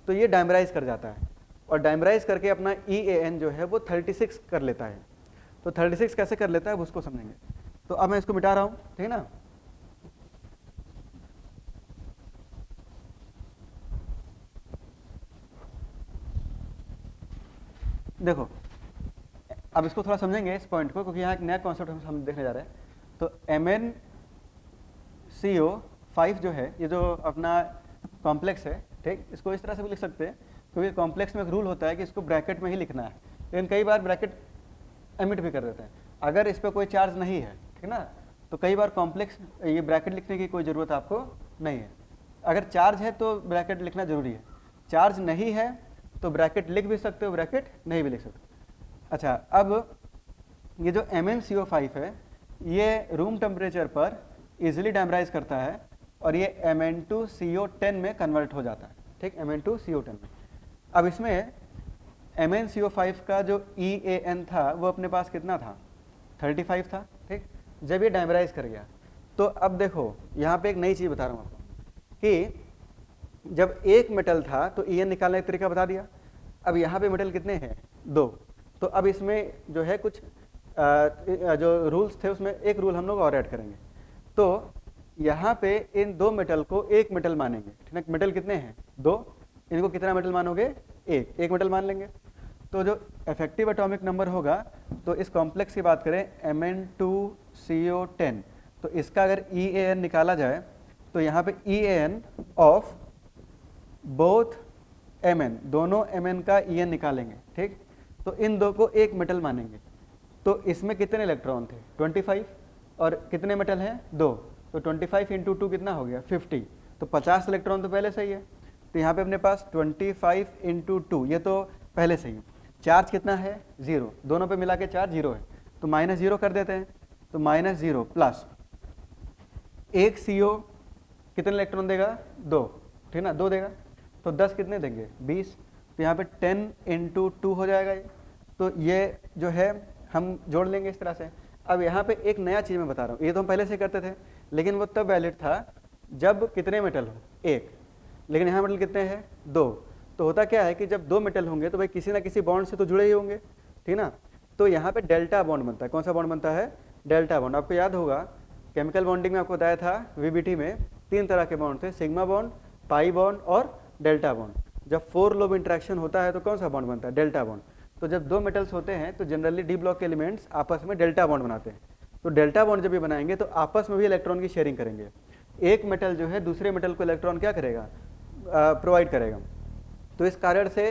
तो ये डायमराइज कर जाता है और डायमराइज करके अपना EAN जो है वो 36 कर लेता है। तो 36 कैसे कर लेता है अब उसको समझेंगे। तो अब मैं इसको मिटा रहा हूँ, ठीक है ना। देखो अब इसको थोड़ा समझेंगे इस पॉइंट को, क्योंकि यहाँ एक नया कॉन्सेप्ट हम देखने जा रहे हैं। तो MnCO5 जो है, ये जो अपना कॉम्प्लेक्स है, ठीक, इसको इस तरह से भी लिख सकते हैं, क्योंकि कॉम्प्लेक्स में एक रूल होता है कि इसको ब्रैकेट में ही लिखना है, लेकिन कई बार ब्रैकेट एमिट भी कर देते हैं। अगर इस पर कोई चार्ज नहीं है, ठीक ना, तो कई बार कॉम्प्लेक्स ये ब्रैकेट लिखने की कोई ज़रूरत आपको नहीं है। अगर चार्ज है तो ब्रैकेट लिखना जरूरी है, चार्ज नहीं है तो ब्रैकेट लिख भी सकते हो, ब्रैकेट नहीं भी लिख सकते। अच्छा, अब ये जो MnCO5 है ये रूम टेम्परेचर पर इजीली डायमराइज करता है और ये Mn2CO10 में कन्वर्ट हो जाता है, ठीक, Mn2CO10 में। अब इसमें MnCO5 का जो EAN था वो अपने पास कितना था, 35 था, ठीक। जब ये डायमराइज कर गया तो अब देखो यहाँ पे एक नई चीज़ बता रहा हूँ आपको कि जब एक मेटल था तो En निकालने का तरीका बता दिया। अब यहाँ पे मेटल कितने हैं, 2। तो अब इसमें जो है कुछ जो रूल्स थे उसमें एक रूल हम लोग और ऐड करेंगे। तो यहाँ पे इन 2 मेटल को एक मेटल मानेंगे, ठीक है। मेटल कितने हैं, 2, इनको कितना मेटल मानोगे, एक मेटल मान लेंगे। तो जो इफेक्टिव एटॉमिक नंबर होगा, तो इस कॉम्प्लेक्स की बात करें Mn2CO10, तो इसका अगर EAN निकाला जाए तो यहाँ पे EAN ऑफ बोथ Mn, दोनों Mn का EN निकालेंगे, ठीक। तो इन 2 को एक मेटल मानेंगे। तो इसमें कितने इलेक्ट्रॉन थे, 25, और कितने मेटल हैं, 2, तो 25 × 2 कितना हो गया, 50। तो 50 इलेक्ट्रॉन तो पहले से ही है, तो यहाँ पे अपने पास 25 × 2, ये तो पहले से ही। चार्ज कितना है, 0, दोनों पे मिला के चार्ज 0 है, तो -0 कर देते हैं। तो -0 प्लस एक CO कितने इलेक्ट्रॉन देगा, 2, ठीक ना, 2 देगा, तो 10 कितने देंगे, 20। तो यहाँ पे 10 × 2 हो जाएगा ये। तो ये जो है हम जोड़ लेंगे इस तरह से। अब यहाँ पे एक नया चीज़ मैं बता रहा हूँ, ये तो हम पहले से करते थे, लेकिन वो तब वैलिड था जब कितने मेटल हो, 1, लेकिन यहाँ मेटल कितने हैं, 2। तो होता क्या है कि जब 2 मेटल होंगे तो भाई किसी ना किसी बॉन्ड से तो जुड़े ही होंगे, ठीक ना। तो यहाँ पे डेल्टा बॉन्ड बनता है। कौन सा बॉन्ड बनता है? Delta bond. आपको याद होगा केमिकल बॉन्डिंग में आपको बताया था वीबीटी में 3 तरह के बॉन्ड थे, सिग्मा बॉन्ड, पाई बॉन्ड और डेल्टा बॉन्ड। जब 4 लोब इंटरेक्शन होता है तो कौन सा बॉन्ड बनता है? Delta bond. तो जब 2 मेटल्स होते हैं तो जनरली डी ब्लॉक के एलिमेंट्स आपस में डेल्टा बॉन्ड बनाते हैं। तो डेल्टा बॉन्ड जब ये बनाएंगे तो आपस में भी इलेक्ट्रॉन की शेयरिंग करेंगे। एक मेटल जो है दूसरे मेटल को इलेक्ट्रॉन क्या करेगा? प्रोवाइड करेगा। तो इस कारण से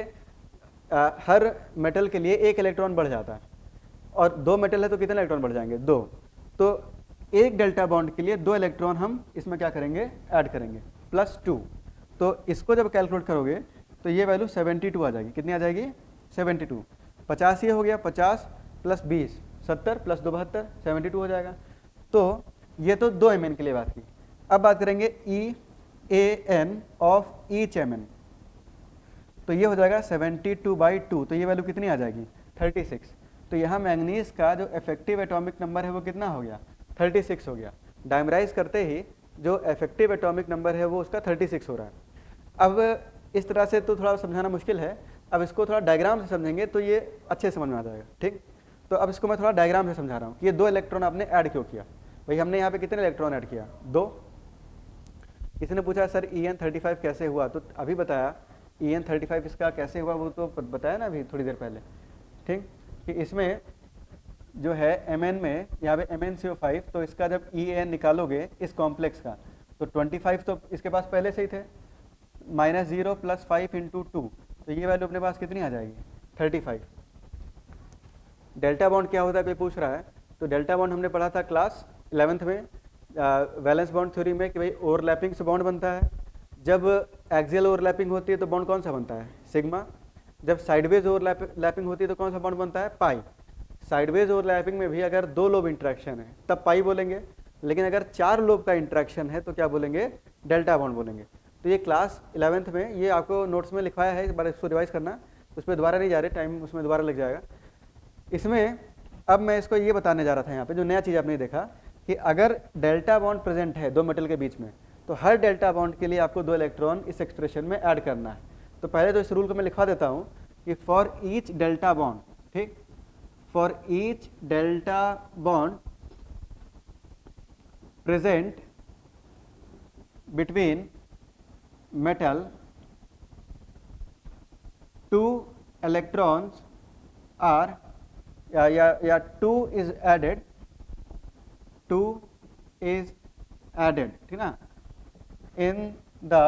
हर मेटल के लिए एक इलेक्ट्रॉन बढ़ जाता है, और 2 मेटल है तो कितने इलेक्ट्रॉन बढ़ जाएंगे? 2। तो एक डेल्टा बॉन्ड के लिए 2 इलेक्ट्रॉन हम इसमें क्या करेंगे? ऐड करेंगे, +2। तो इसको जब कैलकुलेट करोगे तो ये वैल्यू 72 आ जाएगी। कितनी आ जाएगी? 72। 50 ये हो गया, 50 + 20 70 + 2 72, 72 हो जाएगा। तो ये तो 2 Mn के लिए बात की। अब बात करेंगे EAN ऑफ ईच Mn। तो ये हो जाएगा 72/2। तो ये वैल्यू कितनी आ जाएगी? 36। तो यहाँ मैंगनीज का जो इफेक्टिव एटॉमिक नंबर है वो कितना हो गया? 36 हो गया। डायमराइज करते ही जो इफेक्टिव एटॉमिक नंबर है वो उसका 36 हो रहा है। अब इस तरह से तो थोड़ा समझाना मुश्किल है, अब इसको थोड़ा डायग्राम से समझेंगे तो ये अच्छे समझ में आ जाएगा। ठीक, तो अब इसको मैं थोड़ा डायग्राम से समझा रहा हूँ कि ये 2 इलेक्ट्रॉन आपने ऐड क्यों किया। भाई हमने यहाँ पे कितने इलेक्ट्रॉन ऐड किया? 2। किसी ने पूछा सर EN35 कैसे हुआ? तो अभी बताया EN35 इसका कैसे हुआ, वो तो बताया ना अभी थोड़ी देर पहले। ठीक, कि इसमें जो है Mn में यहाँ पे MnCO5, तो इसका जब EAN निकालोगे इस कॉम्प्लेक्स का तो 25 तो इसके पास पहले से ही थे, -0 + 5 × 2, तो ये वैल्यू अपने पास कितनी आ जाएगी? 35। डेल्टा बॉन्ड क्या होता है कोई पूछ रहा है, तो डेल्टा बॉन्ड हमने पढ़ा था क्लास 11th में वैलेंस बॉन्ड थ्योरी में कि भाई ओवरलैपिंग से बॉन्ड बनता है। जब एक्सियल ओवरलैपिंग होती है तो बॉन्ड कौन सा बनता है? सिग्मा। जब साइडवेज ओवरलैपिंग होती है तो कौन सा बॉन्ड बनता है? पाई। साइडवेज ओवरलैपिंग में भी अगर 2 लोब इंटरेक्शन है तब पाई बोलेंगे, लेकिन अगर 4 लोब का इंटरेक्शन है तो क्या बोलेंगे? डेल्टा बॉन्ड बोलेंगे। तो ये क्लास 11th में ये आपको नोट्स में लिखवाया है, एक बार इसको रिवाइज करना, उस पर दोबारा नहीं जा रहे, टाइम उसमें दोबारा लग जाएगा। इसमें अब मैं इसको ये बताने जा रहा था यहाँ पे जो नया चीज़ आपने देखा कि अगर डेल्टा बॉन्ड प्रेजेंट है 2 मेटल के बीच में तो हर डेल्टा बॉन्ड के लिए आपको 2 इलेक्ट्रॉन इस एक्सप्रेशन में ऐड करना है। तो पहले तो इस रूल को मैं लिखवा देता हूँ कि फॉर ईच डेल्टा बॉन्ड, ठीक, for each delta bond present between metal 2 electrons are या 2 is added, 2 is added, ठीक ना, in the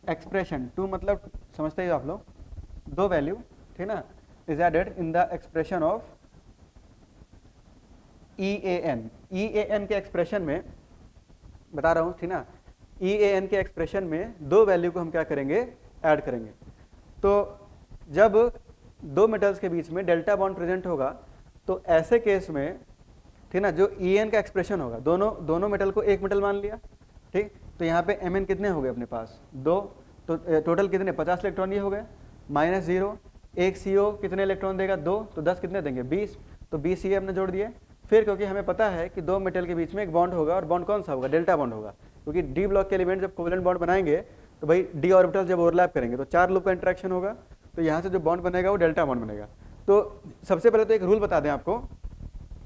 expression, 2 मतलब समझते ही आप लोग, 2 वैल्यू, ठीक ना, is added in the expression of EAN। EAN के एक्सप्रेशन में बता रहा हूँ, ठीक ना, EAN के एक्सप्रेशन में 2 वैल्यू को हम क्या करेंगे? ऐड करेंगे। तो जब 2 मेटल्स के बीच में डेल्टा बॉन्ड प्रेजेंट होगा तो ऐसे केस में, ठीक ना, जो EAN का एक्सप्रेशन होगा, दोनों मेटल को एक मेटल मान लिया, ठीक, तो यहाँ पे Mn कितने हो गए अपने पास? 2। तो टोटल कितने? 50 इलेक्ट्रॉन ये हो गए, -0, एक CO कितने इलेक्ट्रॉन देगा? 2, तो 10 कितने देंगे? 20। तो 20 ये हमने जोड़ दिए। फिर क्योंकि हमें पता है कि 2 मेटल के बीच में एक बॉन्ड होगा और बॉन्ड कौन सा होगा? डेल्टा बॉन्ड होगा, क्योंकि डी ब्लॉक के एलिमेंट जब कोवेलेंट बॉन्ड बनाएंगे तो भाई डी ऑर्बिटल जब ओवरलैप करेंगे तो 4 लूप का इंटरेक्शन होगा, तो यहाँ से जो बॉन्ड बनेगा वो डेल्टा बॉन्ड बनेगा। तो सबसे पहले तो एक रूल बता दें आपको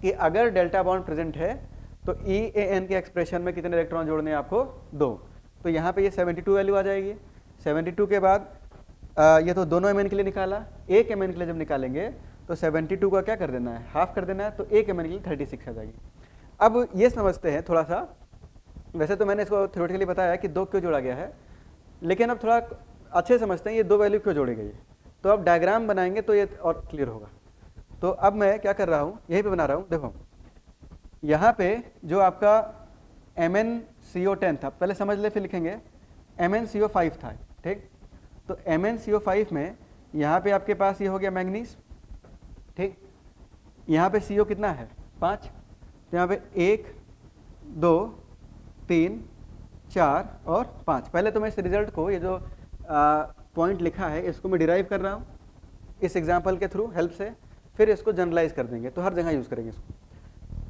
कि अगर डेल्टा बॉन्ड प्रेजेंट है तो EAN के एक्सप्रेशन में कितने इलेक्ट्रॉन जोड़ने हैं आपको? 2। तो यहाँ पे ये 72 वैल्यू आ जाएगी। 72 के बाद ये तो दोनों Mn के लिए निकाला, एक Mn के लिए जब निकालेंगे तो 72 का क्या कर देना है? हाफ कर देना है, तो एक Mn के लिए 36 आ जाएगी। अब ये समझते हैं थोड़ा सा, वैसे तो मैंने इसको थ्योरेटिकली बताया कि 2 क्यों जोड़ा गया है, लेकिन अब थोड़ा अच्छे समझते हैं ये 2 वैल्यू क्यों जोड़ी गई है। तो अब डायग्राम बनाएंगे तो ये और क्लियर होगा। तो अब मैं क्या कर रहा हूँ, यहीं पे बना रहा हूँ, देखो यहाँ पे जो आपका MnCO10 था, पहले समझ ले फिर लिखेंगे, MnCO5 था, ठीक। तो MnCO5 में यहाँ पे आपके पास ये हो गया मैंगनीज, ठीक, यहाँ पे CO कितना है? 5। तो यहाँ पे 1 2 3 4 और 5। पहले तो मैं इस रिजल्ट को, ये जो पॉइंट लिखा है इसको मैं डिराइव कर रहा हूँ इस एग्जाम्पल के थ्रू हेल्प से, फिर इसको जनरलाइज कर देंगे, तो हर जगह यूज़ करेंगे इसको।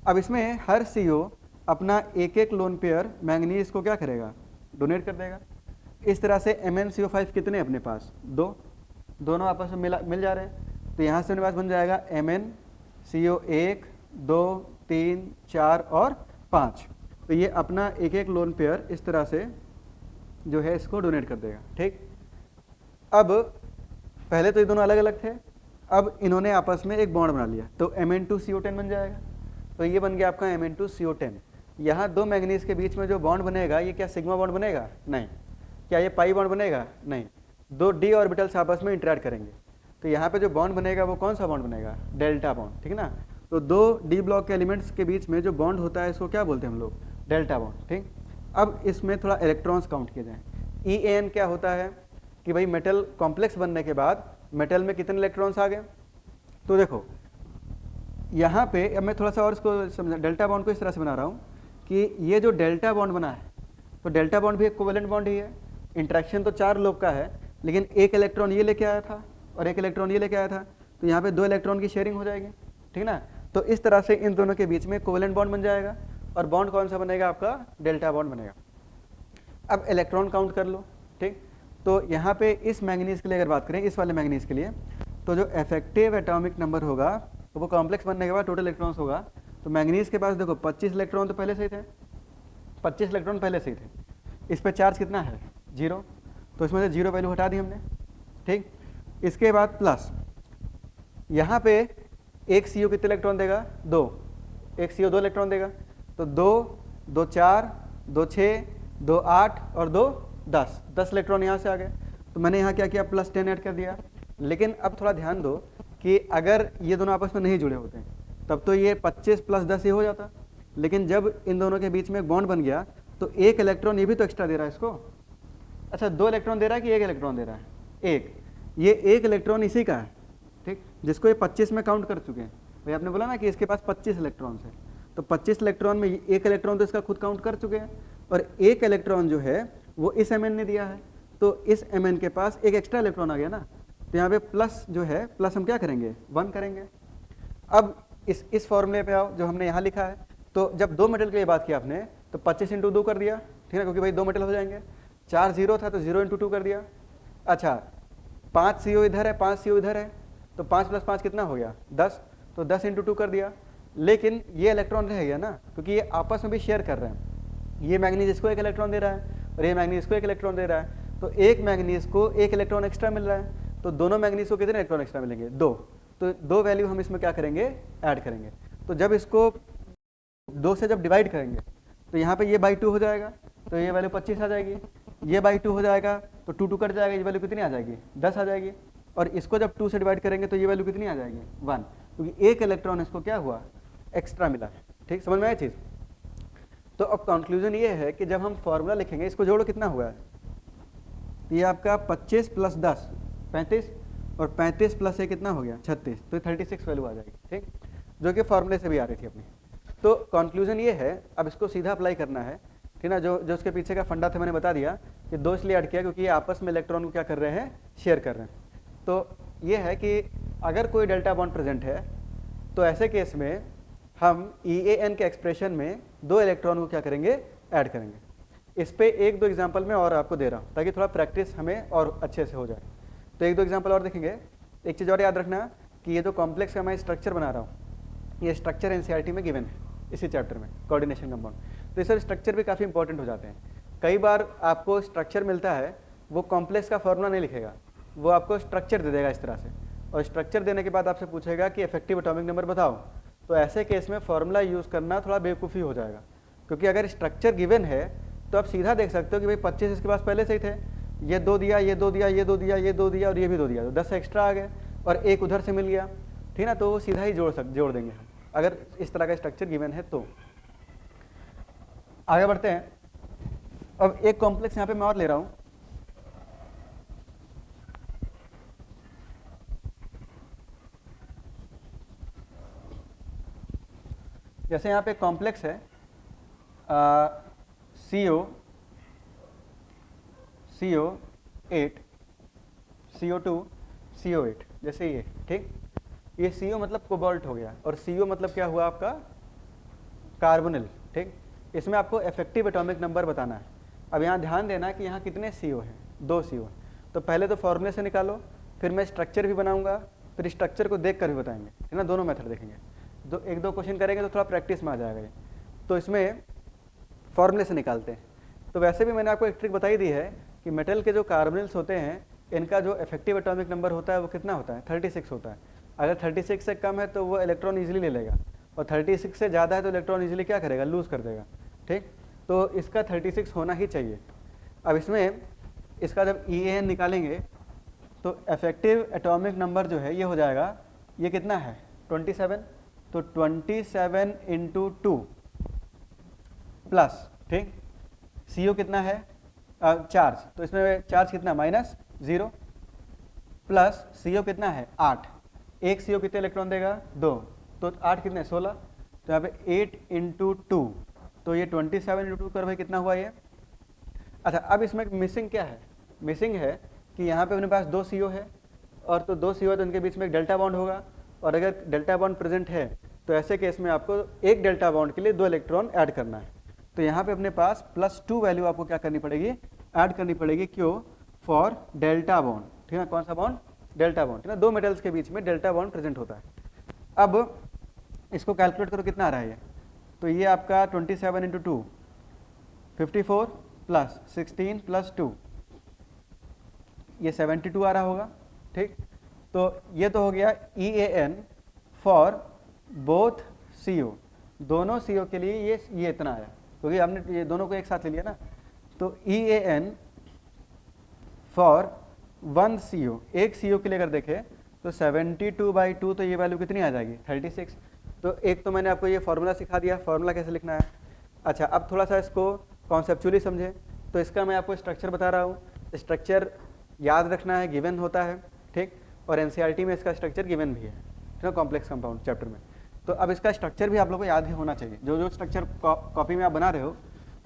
अब इसमें हर CO अपना एक लोन पेयर मैंगनीज को क्या करेगा? डोनेट कर देगा। इस तरह से MnCO5 कितने अपने पास? 2, दोनों आपस में मिल जा रहे हैं। तो यहाँ से मेरे पास बन जाएगा MnCO 1 2 3 4 और 5। तो ये अपना एक एक लोन पेयर इस तरह से जो है इसको डोनेट कर देगा। ठीक, अब पहले तो ये दोनों अलग अलग थे, अब इन्होंने आपस में एक बॉन्ड बना लिया तो Mn2CO10 बन जाएगा। तो ये बन गया आपका Mn2CO10। यहाँ दो मैंगनीज के बीच में जो बॉन्ड बनेगा ये क्या सिग्मा बॉन्ड बनेगा? नहीं। क्या ये पाई बॉन्ड बनेगा? नहीं। दो डी ऑर्बिटल्स आपस में इंटरेक्ट करेंगे तो यहाँ पे जो बॉन्ड बनेगा वो कौन सा बॉन्ड बनेगा? Delta bond. ठीक है ना, तो दो डी ब्लॉक के एलिमेंट्स के बीच में जो बॉन्ड होता है इसको क्या बोलते हैं हम लोग? Delta bond. ठीक, अब इसमें थोड़ा इलेक्ट्रॉन्स काउंट किए जाएँ। EAN क्या होता है कि भाई मेटल कॉम्प्लेक्स बनने के बाद मेटल में कितने इलेक्ट्रॉन्स आ गए? तो देखो यहाँ पे अब मैं थोड़ा सा और इसको समझा, डेल्टा बॉन्ड को इस तरह से बना रहा हूँ कि ये जो डेल्टा बॉन्ड बना है तो डेल्टा बॉन्ड भी एक कोवेलेंट बॉन्ड ही है। इंटरेक्शन तो 4 लोग का है लेकिन एक इलेक्ट्रॉन ये लेके आया था और एक इलेक्ट्रॉन ये लेके आया था तो यहाँ पे 2 इलेक्ट्रॉन की शेयरिंग हो जाएगी। ठीक ना, तो इस तरह से इन दोनों के बीच में कोवेलेंट बॉन्ड बन जाएगा और बॉन्ड कौन सा बनेगा? आपका डेल्टा बॉन्ड बनेगा। अब इलेक्ट्रॉन काउंट कर लो। ठीक, तो यहाँ पे इस मैंगनीज के लिए अगर बात करें, इस वाले मैंगनीज के लिए, तो जो इफेक्टिव एटॉमिक नंबर होगा तो वो कॉम्प्लेक्स बनने के बाद टोटल इलेक्ट्रॉन्स होगा। तो मैंगनीज के पास देखो 25 इलेक्ट्रॉन तो पहले से ही थे, 25 इलेक्ट्रॉन पहले से ही थे। इस पे चार्ज कितना है? 0, तो इसमें से 0 वैल्यू हटा दी हमने। ठीक, इसके बाद प्लस यहाँ पे एक CO कितने इलेक्ट्रॉन देगा? 2। एक CO 2 इलेक्ट्रॉन देगा तो 2 2 4 2 6 2 8 और 2 10 इलेक्ट्रॉन यहाँ से आ गए। तो मैंने यहाँ क्या किया? +10 ऐड कर दिया। लेकिन अब थोड़ा ध्यान दो कि अगर ये दोनों आपस में नहीं जुड़े होते तब तो ये 25 + 10 ये हो जाता, लेकिन जब इन दोनों के बीच में एक बॉन्ड बन गया तो एक इलेक्ट्रॉन ये भी तो एक्स्ट्रा दे रहा है इसको। अच्छा, 2 इलेक्ट्रॉन दे रहा है कि 1 इलेक्ट्रॉन दे रहा है? एक। ये एक इलेक्ट्रॉन इसी का है। ठीक, जिसको ये 25 में काउंट कर चुके हैं। भाई आपने बोला ना कि इसके पास 25 इलेक्ट्रॉन्स है, तो 25 इलेक्ट्रॉन में एक इलेक्ट्रॉन तो इसका खुद काउंट कर चुके हैं और एक इलेक्ट्रॉन जो है वो इस Mn ने दिया है, तो इस Mn के पास एक एक्स्ट्रा इलेक्ट्रॉन आ गया ना, तो यहाँ पे प्लस जो है प्लस हम क्या करेंगे? 1 करेंगे। अब इस फॉर्मूले पे आओ जो हमने यहाँ लिखा है। तो जब 2 मेटल के लिए बात की आपने तो 25 × 2 कर दिया। ठीक है, क्योंकि भाई 2 मेटल हो जाएंगे। 4 0 था तो 0 × 2 कर दिया। अच्छा, 5 CO इधर है, 5 CO इधर है, तो 5 + 5 कितना हो गया? 10, तो 10 × 2 कर दिया। लेकिन ये इलेक्ट्रॉन रह गया ना, क्योंकि ये आपस में भी शेयर कर रहे हैं। ये मैंगनीज इसको 1 इलेक्ट्रॉन दे रहा है और ये मैंगनीज इसको 1 इलेक्ट्रॉन दे रहा है, तो एक मैंगनीज को 1 इलेक्ट्रॉन एक्स्ट्रा मिल रहा है, तो दोनों मैंगनीज को कितने इलेक्ट्रॉन एक्स्ट्रा मिलेंगे? 2। तो 2 वैल्यू हम इसमें क्या करेंगे? ऐड करेंगे। तो जब इसको 2 से जब डिवाइड करेंगे तो यहाँ पे ये /2 हो जाएगा, तो ये वैल्यू 25 आ जाएगी। ये /2 हो जाएगा तो 2 2 कट जाएगा, ये वैल्यू कितनी आ जाएगी? 10 आ जाएगी। और इसको जब 2 से डिवाइड करेंगे तो ये वैल्यू कितनी आ जाएगी? 1, क्योंकि एक इलेक्ट्रॉन इसको क्या हुआ? एक्स्ट्रा मिला। ठीक, समझ में आया चीज़? तो अब कंक्लूजन ये है कि जब हम फॉर्मूला लिखेंगे, इसको जोड़ो कितना हुआ है? ये आपका 25 + 10 35 और 35 + 1 कितना हो गया? 36, तो 36 वैल्यू आ जाएगी। ठीक, जो कि फॉर्मूले से भी आ रही थी अपनी। तो कंक्लूजन ये है, अब इसको सीधा अप्लाई करना है। ठीक ना, जो उसके पीछे का फंडा था मैंने बता दिया कि 2 इसलिए ऐड किया क्योंकि ये आपस में इलेक्ट्रॉन को क्या कर रहे हैं? शेयर कर रहे हैं। तो ये है कि अगर कोई डेल्टा बॉन्ड प्रेजेंट है तो ऐसे केस में हम EAN के एक्सप्रेशन में 2 इलेक्ट्रॉन को क्या करेंगे? ऐड करेंगे। इस पे 1-2 एग्जाम्पल मैं और आपको दे रहा हूँ ताकि थोड़ा प्रैक्टिस हमें और अच्छे से हो जाए। तो 1-2 एग्जाम्पल और देखेंगे। एक चीज़ और याद रखना कि ये जो कॉम्प्लेक्स का मैं स्ट्रक्चर बना रहा हूँ, ये स्ट्रक्चर NCERT में गिवन है इसी चैप्टर में, कोऑर्डिनेशन कंपाउंड। तो ये सर स्ट्रक्चर भी काफ़ी इंपॉर्टेंट हो जाते हैं। कई बार आपको स्ट्रक्चर मिलता है, वो कॉम्प्लेक्स का फॉर्मूला नहीं लिखेगा, वो आपको स्ट्रक्चर दे देगा इस तरह से, और स्ट्रक्चर देने के बाद आपसे पूछेगा कि इफेक्टिव एटॉमिक नंबर बताओ। तो ऐसे केस में फॉर्मूला यूज़ करना थोड़ा बेवकूफ़ी हो जाएगा, क्योंकि अगर स्ट्रक्चर गिवन है तो आप सीधा देख सकते हो कि भाई 25 इसके पास पहले से ही थे, ये 2 दिया, ये 2 दिया, ये 2 दिया, ये 2 दिया और ये भी 2 दिया, तो 10 एक्स्ट्रा आ गए और एक उधर से मिल गया। ठीक ना, तो वो सीधा ही जोड़ देंगे हम, अगर इस तरह का स्ट्रक्चर गिवन है तो। आगे बढ़ते हैं। अब एक कॉम्प्लेक्स यहाँ पे मैं और ले रहा हूँ। जैसे यहाँ पे कॉम्प्लेक्स है CO8 CO2 CO8, जैसे ये। ठीक, ये CO मतलब कोबाल्ट हो गया और CO मतलब क्या हुआ आपका? कार्बोनिल। ठीक, इसमें आपको इफेक्टिव एटॉमिक नंबर बताना है। अब यहाँ ध्यान देना कि यहाँ कितने CO हैं? 2 CO। तो पहले तो फॉर्मूले से निकालो, फिर मैं स्ट्रक्चर भी बनाऊंगा फिर स्ट्रक्चर को देख कर भी बताएंगे, है ना, दोनों मेथड देखेंगे। एक दो क्वेश्चन करेंगे तो थोड़ा प्रैक्टिस में आ जाएगा ये। तो इसमें फॉर्मूले से निकालते हैं। तो वैसे भी मैंने आपको एक ट्रिक बताई दी है कि मेटल के जो कार्बोनिल्स होते हैं इनका जो इफेक्टिव एटॉमिक नंबर होता है वो कितना होता है, 36 होता है। अगर 36 से कम है तो वो इलेक्ट्रॉन ईजिली ले लेगा, और 36 से ज़्यादा है तो इलेक्ट्रॉन ईजिली क्या करेगा, लूज़ कर देगा। ठीक, तो इसका 36 होना ही चाहिए। अब इसमें इसका जब EAN निकालेंगे तो इफेक्टिव एटॉमिक नंबर जो है ये हो जाएगा, ये कितना है 27, तो 27 × 2 प्लस, ठीक, CO कितना है चार्ज, तो इसमें चार्ज कितना -0 प्लस CO कितना है 8, एक CO कितने इलेक्ट्रॉन देगा 2, तो 8 कितने 16, तो यहाँ पे 8 × 2, तो ये 27 × 2 कर भाई कितना हुआ ये। अच्छा, अब इसमें मिसिंग क्या है, मिसिंग है कि यहाँ पे अपने पास 2 CO है, और तो 2 CO है तो उनके बीच में एक डेल्टा बॉन्ड होगा, और अगर डेल्टा बॉन्ड प्रेजेंट है तो ऐसे केस में आपको एक डेल्टा बॉन्ड के लिए 2 इलेक्ट्रॉन ऐड करना है। तो यहाँ पे अपने पास +2 वैल्यू आपको क्या करनी पड़ेगी, ऐड करनी पड़ेगी। क्यों, फॉर डेल्टा बॉन्ड, ठीक है, कौन सा बॉन्ड, डेल्टा बॉन्ड, ठीक है, 2 मेटल्स के बीच में डेल्टा बॉन्ड प्रेजेंट होता है। अब इसको कैलकुलेट करो कितना आ रहा है ये, तो ये आपका 27 × 2 54 प्लस 16 + 2 ये 72 आ रहा होगा। ठीक, तो ये तो हो गया EAN फॉर बोथ CO, दोनों CO के लिए ये इतना आया, क्योंकि हमने ये दोनों को एक साथ ले लिया ना। तो EAN फॉर 1 CO, एक CO के लिए अगर देखें तो 72/2, तो ये वैल्यू कितनी आ जाएगी 36। तो एक तो मैंने आपको ये फार्मूला सिखा दिया, फार्मूला कैसे लिखना है। अच्छा, अब थोड़ा सा इसको कॉन्सेप्चुअली समझें। तो इसका मैं आपको स्ट्रक्चर बता रहा हूँ, स्ट्रक्चर याद रखना है, गिवन होता है, ठीक, और NCERT में इसका स्ट्रक्चर गिवन भी है, ठीक है, कॉम्प्लेक्स कंपाउंड चैप्टर में। तो अब इसका स्ट्रक्चर भी आप लोगों को याद ही होना चाहिए, जो स्ट्रक्चर कॉपी में आप बना रहे हो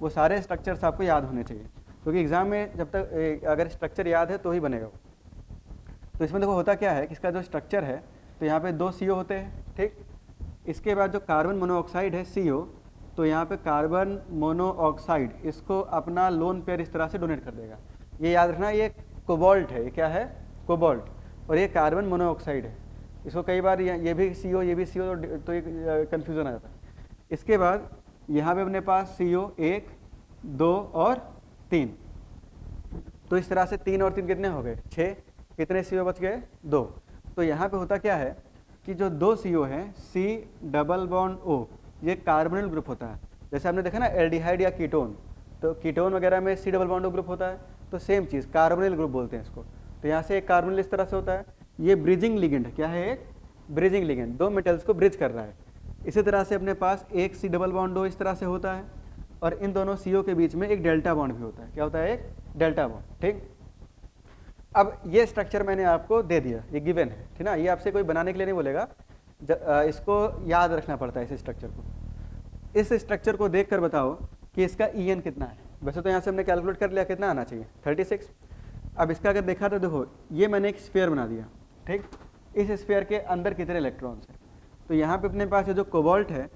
वो सारे स्ट्रक्चर्स आपको याद होने चाहिए, क्योंकि एग्जाम में जब तक अगर स्ट्रक्चर याद है तो ही बनेगा। तो इसमें देखो होता क्या है कि इसका जो स्ट्रक्चर है, तो यहाँ पे 2 CO होते हैं, ठीक, इसके बाद जो कार्बन मोनोऑक्साइड है CO, तो यहाँ पे कार्बन मोनोऑक्साइड इसको अपना लोन पेयर इस तरह से डोनेट कर देगा। ये याद रखना, ये कोबाल्ट है, ये क्या है, कोबाल्ट, और ये कार्बन मोनोऑक्साइड है। इसको कई बार ये भी CO ये भी CO, तो एक कन्फ्यूज़न आ जाता है। इसके बाद यहाँ पे अपने पास CO 1 2 और 3, तो इस तरह से 3 और 3 कितने हो गए 6, कितने CO बच गए 2। तो यहाँ पे होता क्या है कि जो 2 CO हैं C+O, ये कार्बोनिल ग्रुप होता है। जैसे आपने देखा ना एल्डिहाइड या कीटोन, तो कीटोन वगैरह में C+O ग्रुप होता है, तो सेम चीज़ कार्बोनिल ग्रुप बोलते हैं इसको। तो यहाँ से एक कार्बोनिल इस तरह से होता है, ये ब्रिजिंग लिगेंड है, क्या है, एक ब्रिजिंग लिगेंड, 2 मेटल्स को ब्रिज कर रहा है। इसी तरह से अपने पास एक C+O इस तरह से होता है, और इन दोनों CO के बीच में एक डेल्टा बॉन्ड भी होता है, क्या होता है, एक डेल्टा बॉन्ड। ठीक, अब ये स्ट्रक्चर मैंने आपको दे दिया, ये गिवन है, ठीक ना, ये आपसे कोई बनाने के लिए नहीं बोलेगा, इसको याद रखना पड़ता है इस स्ट्रक्चर को। इस स्ट्रक्चर को देख कर बताओ कि इसका EN कितना है। वैसे तो यहाँ से हमने कैलकुलेट कर लिया, कितना आना चाहिए 36। अब इसका अगर देखा तो देखो, ये मैंने एक स्फीयर बना दिया, ठीक, इस स्फीयर के अंदर कितने इलेक्ट्रॉन्स हैं। तो यहाँ पे अपने पास ये जो कोबाल्ट है,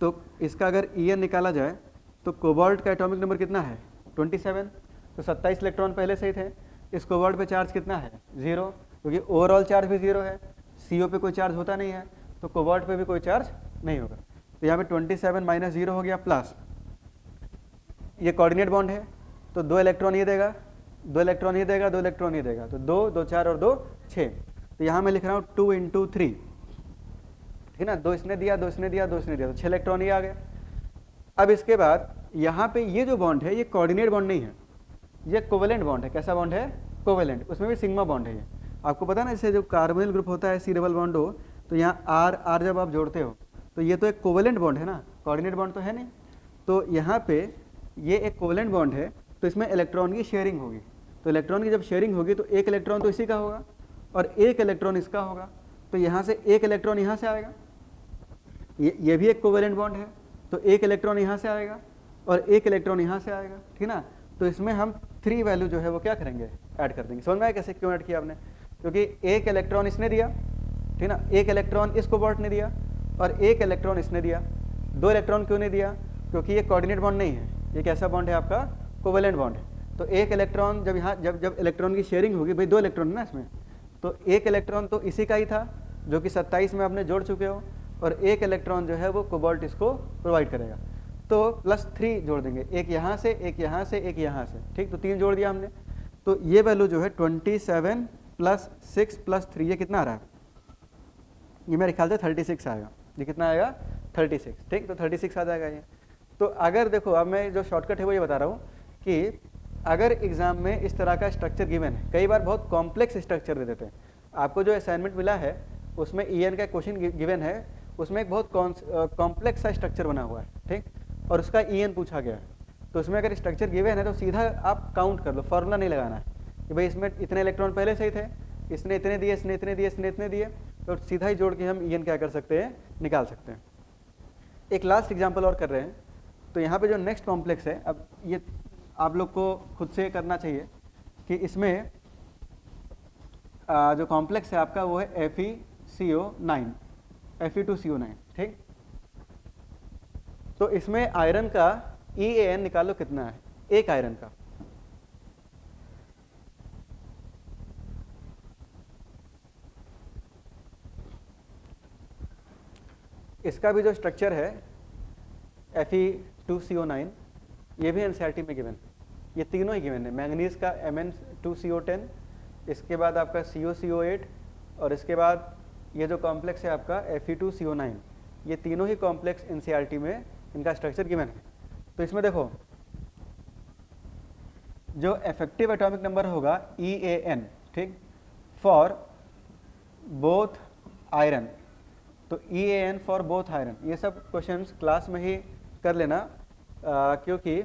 तो इसका अगर EN निकाला जाए तो कोबाल्ट का एटॉमिक नंबर कितना है 27, तो 27 इलेक्ट्रॉन पहले से ही थे। इस कोबाल्ट पे चार्ज कितना है 0, क्योंकि ओवरऑल चार्ज भी 0 है, CO पे कोई चार्ज होता नहीं है, तो कोबाल्ट पे भी कोई चार्ज नहीं होगा। तो यहाँ पे 27 - 0 हो गया, प्लस ये कोऑर्डिनेट बॉन्ड है, तो 2 इलेक्ट्रॉन ये देगा, 2 इलेक्ट्रॉन ये देगा, 2 इलेक्ट्रॉन ये देगा, तो 2 2 4 और 2 6। तो यहाँ मैं लिख रहा हूँ 2 × 3, ठीक ना, 2 इसने दिया, 2 इसने दिया, 2 इसने दिया, तो 6 इलेक्ट्रॉन ये आ गया। अब इसके बाद यहाँ पे ये जो बॉन्ड है ये कोऑर्डिनेट बॉन्ड नहीं है, ये कोवेलेंट बॉन्ड है। कैसा बॉन्ड है, कोवेलेंट, उसमें भी सिग्मा बॉन्ड है। ये आपको पता ना, जैसे जो कार्बोनिल ग्रुप होता है C+O, तो यहाँ R जब आप जोड़ते हो तो ये तो एक कोवेलेंट बॉन्ड है ना, कोऑर्डिनेट बॉन्ड तो है नहीं। तो यहाँ पे ये एक कोवेलेंट बॉन्ड है, तो इसमें इलेक्ट्रॉन की शेयरिंग होगी। तो इलेक्ट्रॉन की जब शेयरिंग होगी तो एक इलेक्ट्रॉन तो इसी का होगा और एक इलेक्ट्रॉन इसका होगा, तो यहाँ से एक इलेक्ट्रॉन यहाँ से आएगा, ये भी एक कोवेलेंट बॉन्ड है, तो एक इलेक्ट्रॉन यहाँ से आएगा और एक इलेक्ट्रॉन यहाँ से आएगा, ठीक ना। तो इसमें हम 3 वैल्यू जो है वो क्या करेंगे, ऐड कर देंगे। समझ में आया कैसे, क्यों ऐड किया आपने, क्योंकि एक इलेक्ट्रॉन इसने दिया, ठीक ना, एक इलेक्ट्रॉन इस कोबाल्ट ने दिया और एक इलेक्ट्रॉन इसने दिया। 2 इलेक्ट्रॉन क्यों नहीं दिया, क्योंकि ये कोऑर्डिनेट बॉन्ड नहीं है, ये कैसा बॉन्ड है आपका, कोवेलेंट बॉन्ड है। तो एक इलेक्ट्रॉन जब यहाँ जब इलेक्ट्रॉन की शेयरिंग होगी, भाई 2 इलेक्ट्रॉन है ना इसमें, तो एक इलेक्ट्रॉन तो इसी का ही था जो कि 27 में आपने जोड़ चुके हो, और एक इलेक्ट्रॉन जो है वो कोबाल्ट इसको प्रोवाइड करेगा। तो +3 जोड़ देंगे, एक यहाँ से, एक यहाँ से, एक यहाँ से, ठीक। तो 3 जोड़ दिया हमने, तो ये वैल्यू जो है 27 + 6 + 3, ये कितना आ रहा है? ये मेरे ख्याल से 36 आएगा। ये कितना आएगा? 36, ठीक। तो 36 आ जाएगा ये। तो अगर देखो, अब मैं जो शॉर्टकट है वो ये बता रहा हूँ कि अगर एग्जाम में इस तरह का स्ट्रक्चर गिवन है, कई बार बहुत कॉम्प्लेक्स स्ट्रक्चर दे देते हैं। आपको जो असाइनमेंट मिला है उसमें EN का क्वेश्चन गिवन है, उसमें एक बहुत कॉम्प्लेक्स सा स्ट्रक्चर बना हुआ है, ठीक, और उसका EN पूछा गया है। तो उसमें अगर स्ट्रक्चर गिवन है तो सीधा आप काउंट कर लो, फॉर्मूला नहीं लगाना है कि भाई इसमें इतने इलेक्ट्रॉन पहले से ही थे, इसने इतने दिए, इसने इतने दिए, इसने इतने दिए, तो सीधा ही जोड़ के हम EN क्या कर सकते हैं, निकाल सकते हैं। एक लास्ट एग्जाम्पल और कर रहे हैं। तो यहाँ पे जो नेक्स्ट कॉम्प्लेक्स है, अब ये आप लोग को खुद से करना चाहिए कि इसमें जो कॉम्प्लेक्स है आपका वो है FeCO9, Fe2CO9, ठीक। तो इसमें आयरन का EAN निकालो कितना है, एक आयरन का। इसका भी जो स्ट्रक्चर है Fe2CO9, ये भी NCERT में गिवन है। ये तीनों ही गिवन है, मैंगनीज का Mn2CO10, इसके बाद आपका COCO8, और इसके बाद ये जो कॉम्प्लेक्स है आपका Fe2CO9, ये तीनों ही कॉम्प्लेक्स NCERT में इनका स्ट्रक्चर गिवन है। तो इसमें देखो, जो इफेक्टिव एटॉमिक नंबर होगा EAN, ठीक, फॉर बोथ आयरन, तो EAN फॉर बोथ आयरन, ये सब क्वेश्चंस क्लास में ही कर लेना, क्योंकि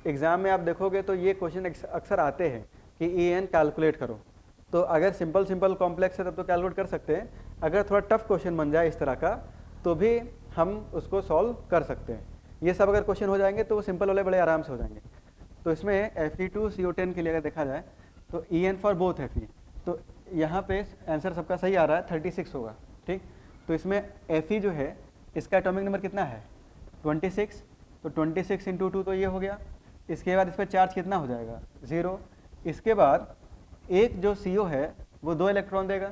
एग्जाम में आप देखोगे तो ये क्वेश्चन अक्सर आते हैं कि EAN कैलकुलेट करो। तो अगर सिंपल कॉम्प्लेक्स है तब तो कैलकुलेट कर सकते हैं, अगर थोड़ा टफ क्वेश्चन बन जाए इस तरह का तो भी हम उसको सॉल्व कर सकते हैं। ये सब अगर क्वेश्चन हो जाएंगे तो वो सिंपल वाले बड़े आराम से हो जाएंगे। तो इसमें Fe2CO10 के लिए अगर देखा जाए तो EN फॉर बोथ Fe, तो यहाँ पे आंसर सबका सही आ रहा है, 36 होगा, ठीक। तो इसमें Fe जो है इसका एटॉमिक नंबर कितना है, 26, तो 26 × 2 तो ये हो गया। इसके बाद इस पर चार्ज कितना हो जाएगा, 0। इसके बाद एक जो CO है वो 2 इलेक्ट्रॉन देगा,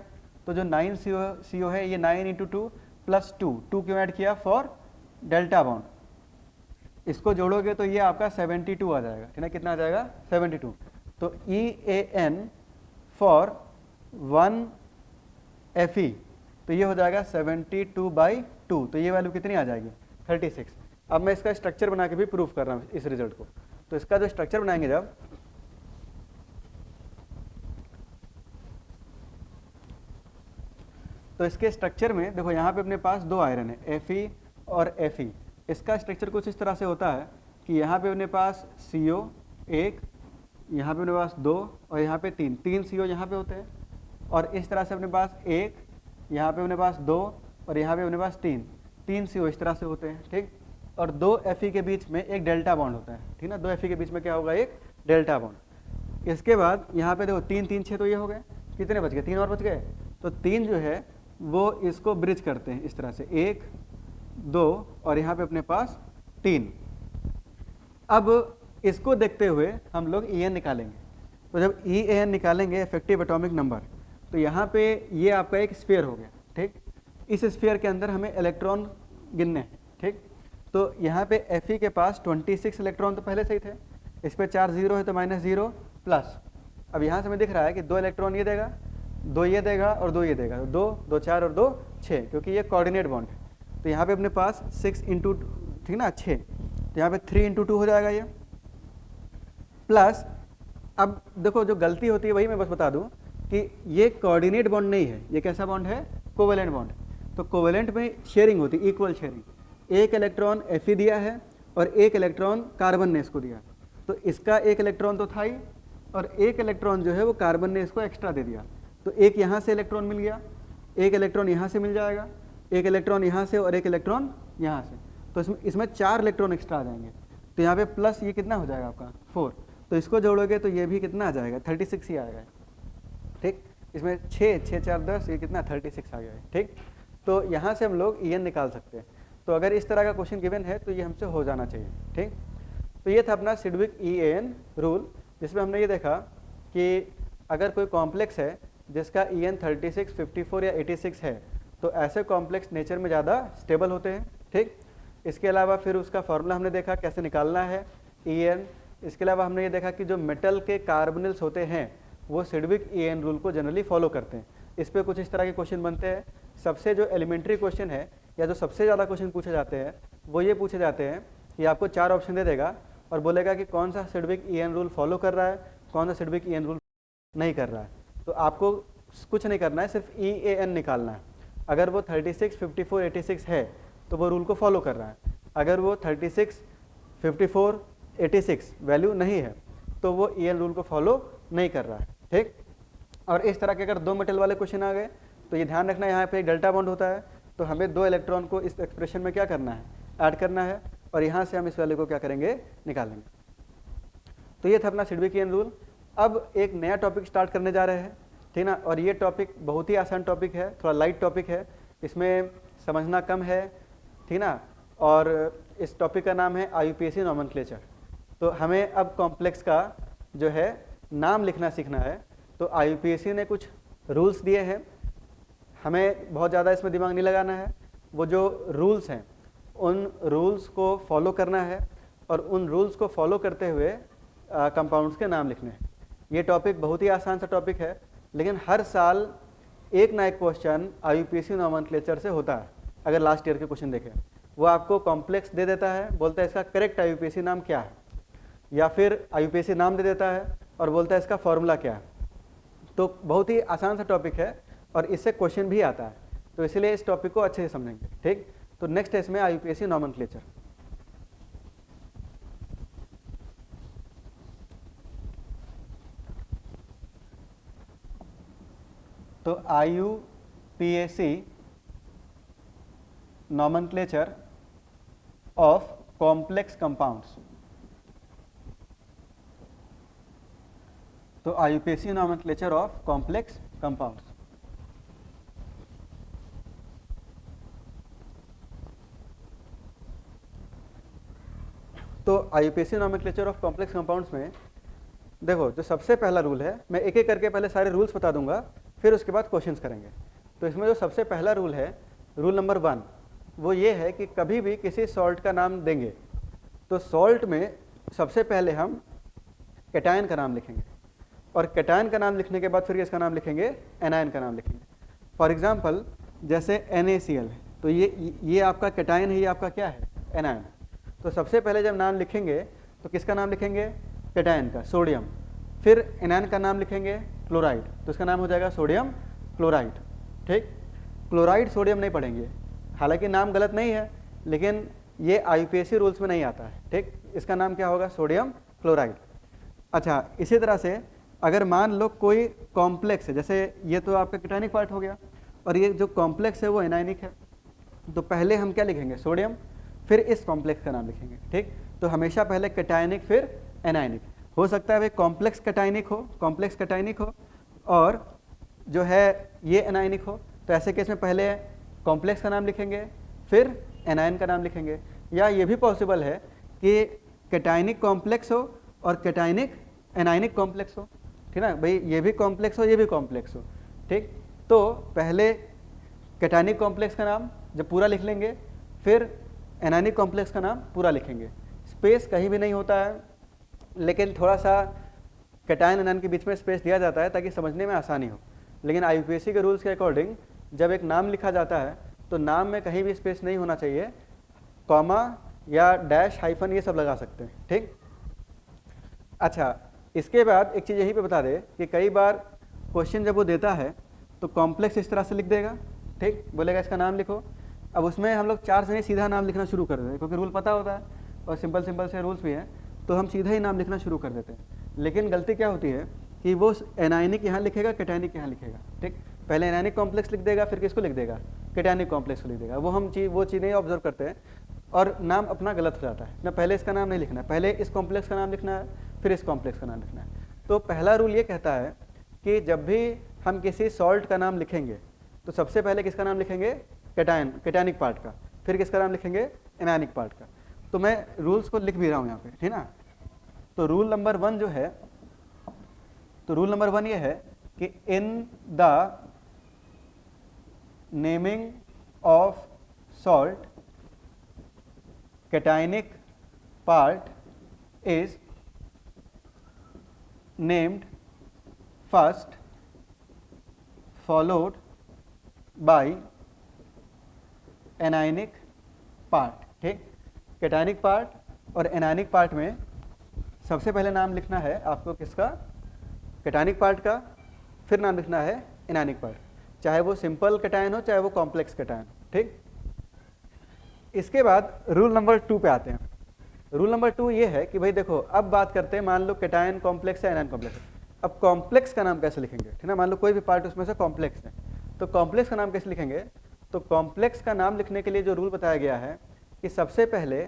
तो जो 9 CO है ये 9 × 2 + 2 क्यों ऐड किया, फॉर डेल्टा बॉन्ड। इसको जोड़ोगे तो ये आपका 72 आ जाएगा, ठीक है, कितना आ जाएगा, 72। तो EAN फॉर 1 Fe, तो ये हो जाएगा 72/2, तो ये वैल्यू कितनी आ जाएगी, 36। अब मैं इसका स्ट्रक्चर बना के भी प्रूफ कर रहा हूँ इस रिजल्ट को। तो इसका जो स्ट्रक्चर बनाएंगे जब, तो इसके स्ट्रक्चर में देखो, यहाँ पे अपने पास 2 आयरन है, Fe और Fe। इसका स्ट्रक्चर कुछ इस तरह से होता है कि यहाँ पे अपने पास CO 1, यहाँ पे अपने पास 2, और यहाँ पे 3 CO यहाँ पे होते हैं, और इस तरह से अपने पास 1, यहाँ पे अपने पास 2, और यहाँ पे अपने पास 3 CO इस तरह से होते हैं, ठीक। और 2 Fe के बीच में एक डेल्टा बॉन्ड होता है, ठीक ना, 2 Fe के बीच में क्या होगा, एक डेल्टा बॉन्ड। इसके बाद यहाँ पे देखो 3 3 6, तो ये हो गए, कितने बच गए, 3 और बच गए। तो 3 जो है वो इसको ब्रिज करते हैं इस तरह से, 1 2, और यहाँ पे अपने पास 3। अब इसको देखते हुए हम लोग EN निकालेंगे। तो जब EAN निकालेंगे, इफेक्टिव एटॉमिक नंबर, तो यहाँ पे ये आपका एक स्फीयर हो गया, ठीक। इस स्फीयर के अंदर हमें इलेक्ट्रॉन गिनने हैं, ठीक। तो यहाँ पे Fe के पास 26 इलेक्ट्रॉन तो पहले से ही थे, इस पर चार्ज 0 है तो -0 प्लस। अब यहाँ से हमें दिख रहा है कि 2 इलेक्ट्रॉन ये देगा, 2 ये देगा, और 2 ये देगा, 2 2 4 और 2 6, क्योंकि ये कोऑर्डिनेट बॉन्ड है। तो यहाँ पे अपने पास 6 × ठीक ना 6, तो यहाँ पे 3 × 2 हो जाएगा ये, प्लस। अब देखो जो गलती होती है वही मैं बस बता दूं कि ये कोऑर्डिनेट बॉन्ड नहीं है, ये कैसा बॉन्ड है, कोवेलेंट बॉन्ड। तो कोवेलेंट में शेयरिंग होती है, इक्वल शेयरिंग। एक इलेक्ट्रॉन Fe दिया है और एक इलेक्ट्रॉन कार्बन ने इसको दिया, तो इसका एक इलेक्ट्रॉन तो था ही, और एक इलेक्ट्रॉन जो है वो कार्बन ने इसको एक्स्ट्रा दे दिया, तो एक यहाँ से इलेक्ट्रॉन मिल गया, एक इलेक्ट्रॉन यहाँ से मिल जाएगा, एक इलेक्ट्रॉन यहाँ से, और एक इलेक्ट्रॉन यहाँ से। तो इसमें 4 इलेक्ट्रॉन एक्स्ट्रा आ जाएंगे। तो यहाँ पे प्लस ये कितना हो जाएगा आपका 4, तो इसको जोड़ोगे तो ये भी कितना आ जाएगा, 36 ही आएगा, ठीक। इसमें 6 6 4 10, ये कितना 36 आ गया है, ठीक। तो यहाँ से हम लोग EN निकाल सकते हैं। तो अगर इस तरह का क्वेश्चन गिवन है तो ये हमसे हो जाना चाहिए, ठीक। तो ये था अपना सिडविक EAN रूल, जिसमें हमने ये देखा कि अगर कोई कॉम्प्लेक्स है जिसका EN 36, 54 या 86 है, तो ऐसे कॉम्प्लेक्स नेचर में ज़्यादा स्टेबल होते हैं। ठीक, इसके अलावा फिर उसका फॉर्मूला हमने देखा कैसे निकालना है, EN। इसके अलावा हमने ये देखा कि जो मेटल के कार्बोनिल्स होते हैं वो सिडविक EN रूल को जनरली फॉलो करते हैं। इस पे कुछ इस तरह के क्वेश्चन बनते हैं। सबसे जो एलिमेंट्री क्वेश्चन है या जो सबसे ज़्यादा क्वेश्चन पूछे जाते हैं वो ये पूछे जाते हैं कि आपको 4 ऑप्शन दे देगा और बोलेगा कि कौन सा सिडविक EN रूल फॉलो कर रहा है, कौन सा सिडविक EN रूल नहीं कर रहा है। तो आपको कुछ नहीं करना है, सिर्फ EAN निकालना है। अगर वो 36, 54, 86 है तो वो रूल को फॉलो कर रहा है। अगर वो 36, 54, 86 वैल्यू नहीं है तो वो EN रूल को फॉलो नहीं कर रहा है। ठीक, और इस तरह के अगर 2 मेटल वाले क्वेश्चन आ गए तो ये ध्यान रखना, यहाँ पे एक डेल्टा बॉन्ड होता है तो हमें 2 इलेक्ट्रॉन को इस एक्सप्रेशन में क्या करना है, ऐड करना है, और यहाँ से हम इस वैल्यू को क्या करेंगे, निकालेंगे। तो ये था अपना सिडविक EN रूल। अब एक नया टॉपिक स्टार्ट करने जा रहे हैं, ठीक ना। और ये टॉपिक बहुत ही आसान टॉपिक है, थोड़ा लाइट टॉपिक है, इसमें समझना कम है, ठीक ना। और इस टॉपिक का नाम है IUPAC नॉमेनक्लेचर। तो हमें अब कॉम्प्लेक्स का जो है नाम लिखना सीखना है। तो IUPAC ने कुछ रूल्स दिए हैं, हमें बहुत ज़्यादा इसमें दिमाग नहीं लगाना है। वो जो रूल्स हैं उन रूल्स को फॉलो करना है और उन रूल्स को फॉलो करते हुए कंपाउंड्स के नाम लिखने हैं। ये टॉपिक बहुत ही आसान सा टॉपिक है, लेकिन हर साल एक ना एक क्वेश्चन IUPAC नॉमेनक्लेचर से होता है। अगर लास्ट ईयर के क्वेश्चन देखें, वो आपको कॉम्प्लेक्स दे देता है, बोलता है इसका करेक्ट IUPAC नाम क्या है, या फिर IUPAC नाम दे देता है और बोलता है इसका फॉर्मूला क्या है। तो बहुत ही आसान सा टॉपिक है और इससे क्वेश्चन भी आता है, तो इसलिए इस टॉपिक को अच्छे से समझेंगे। ठीक, तो नेक्स्ट है इसमें IUPAC नॉमेनक्लेचर। तो IUPAC nomenclature of complex compounds. तो IUPAC nomenclature of complex compounds. तो IUPAC nomenclature of complex compounds में देखो, जो सबसे पहला रूल है, मैं एक एक करके पहले सारे रूल्स बता दूंगा, फिर उसके बाद क्वेश्चंस करेंगे। तो इसमें जो सबसे पहला रूल है, रूल नंबर 1, वो ये है कि कभी भी किसी सॉल्ट का नाम देंगे तो सॉल्ट में सबसे पहले हम कैटायन का नाम लिखेंगे, और कैटायन का नाम लिखने के बाद फिर इसका नाम लिखेंगे, एनायन का नाम लिखेंगे। फॉर एग्जाम्पल जैसे NaCl है, तो ये आपका कैटायन है, ये आपका क्या है, एनायन। तो सबसे पहले जब नाम लिखेंगे तो किसका नाम लिखेंगे, कैटायन का, सोडियम। फिर एनायन का नाम लिखेंगे, क्लोराइड, तो इसका नाम हो जाएगा सोडियम क्लोराइड। ठीक, क्लोराइड सोडियम नहीं पढ़ेंगे, हालांकि नाम गलत नहीं है, लेकिन ये IUPAC रूल्स में नहीं आता है। ठीक, इसका नाम क्या होगा, सोडियम क्लोराइड। अच्छा, इसी तरह से अगर मान लो कोई कॉम्प्लेक्स है, जैसे ये तो आपका कैटायनिक पार्ट हो गया, और ये जो कॉम्प्लेक्स है वो एनायनिक है, तो पहले हम क्या लिखेंगे, सोडियम, फिर इस कॉम्प्लेक्स का नाम लिखेंगे। ठीक, तो हमेशा पहले कैटायनिक फिर एनायनिक। हो सकता है भाई कॉम्प्लेक्स कैटायनिक हो और जो है ये एनायनिक हो, तो ऐसे केस में पहले कॉम्प्लेक्स का नाम लिखेंगे फिर एनायन का नाम लिखेंगे। या ये भी पॉसिबल है कि कैटायनिक कॉम्प्लेक्स हो और कैटायनिक एनायनिक कॉम्प्लेक्स हो, ठीक ना भाई, ये भी कॉम्प्लेक्स हो, ये भी कॉम्प्लेक्स हो। ठीक, तो पहले कैटायनिक कॉम्प्लेक्स का नाम जब पूरा लिख लेंगे, फिर एनायनिक कॉम्प्लेक्स का नाम पूरा लिखेंगे। स्पेस कहीं भी नहीं होता है, लेकिन थोड़ा सा कैटायन एनायन के बीच में स्पेस दिया जाता है ताकि समझने में आसानी हो। लेकिन IUPAC के रूल्स के अकॉर्डिंग जब एक नाम लिखा जाता है तो नाम में कहीं भी स्पेस नहीं होना चाहिए, कॉमा या डैश, हाइफन, ये सब लगा सकते हैं। ठीक, अच्छा, इसके बाद एक चीज़ यहीं पे बता दे कि कई बार क्वेश्चन जब वो देता है तो कॉम्प्लेक्स इस तरह से लिख देगा। ठीक, बोलेगा इसका नाम लिखो। अब उसमें हम लोग 4 से नहीं सीधा नाम लिखना शुरू कर देते हैं, क्योंकि रूल पता होता है और सिंपल से रूल्स भी हैं, तो हम सीधा ही नाम लिखना शुरू कर देते हैं। लेकिन गलती क्या होती है कि वो एनायनिक यहाँ लिखेगा, कैटायनिक यहाँ लिखेगा। ठीक, पहले एनायनिक कॉम्प्लेक्स लिख देगा, फिर किसको लिख देगा, कैटायनिक कॉम्प्लेक्स को लिख देगा। वो चीज़ नहीं ऑब्जर्व करते हैं और नाम अपना गलत हो जाता है ना। पहले इसका नाम नहीं लिखना है, पहले इस कॉम्प्लेक्स का नाम लिखना है, फिर इस कॉम्प्लेक्स का नाम लिखना है। तो पहला रूल ये कहता है कि जब भी हम किसी सॉल्ट का नाम लिखेंगे तो सबसे पहले किसका नाम लिखेंगे, कैटायनिक पार्ट का, फिर किसका नाम लिखेंगे, एनायनिक पार्ट का। तो मैं रूल्स को लिख भी रहा हूँ यहाँ पे, ठीक ना। तो रूल नंबर 1 जो है, तो रूल नंबर 1 ये है कि in the naming of salt cationic part is named first followed by anionic part। ठीक, cationic part और anionic part में सबसे पहले नाम लिखना है आपको किसका, cationic part का, फिर नाम लिखना है anionic part, चाहे वो सिंपल कैटायन हो चाहे वो कॉम्प्लेक्स कैटायन। ठीक, इसके बाद रूल नंबर 2 पे आते हैं। रूल नंबर 2 ये है कि भाई देखो, अब बात करते हैं, मान लो कैटायन कॉम्प्लेक्स है, एनायन कॉम्प्लेक्स है। अब कॉम्प्लेक्स का नाम कैसे लिखेंगे, ठीक है, मान लो कोई भी पार्ट उसमें से कॉम्प्लेक्स है, तो कॉम्प्लेक्स का नाम कैसे लिखेंगे। तो कॉम्प्लेक्स का नाम लिखने के लिए जो रूल बताया गया है कि सबसे पहले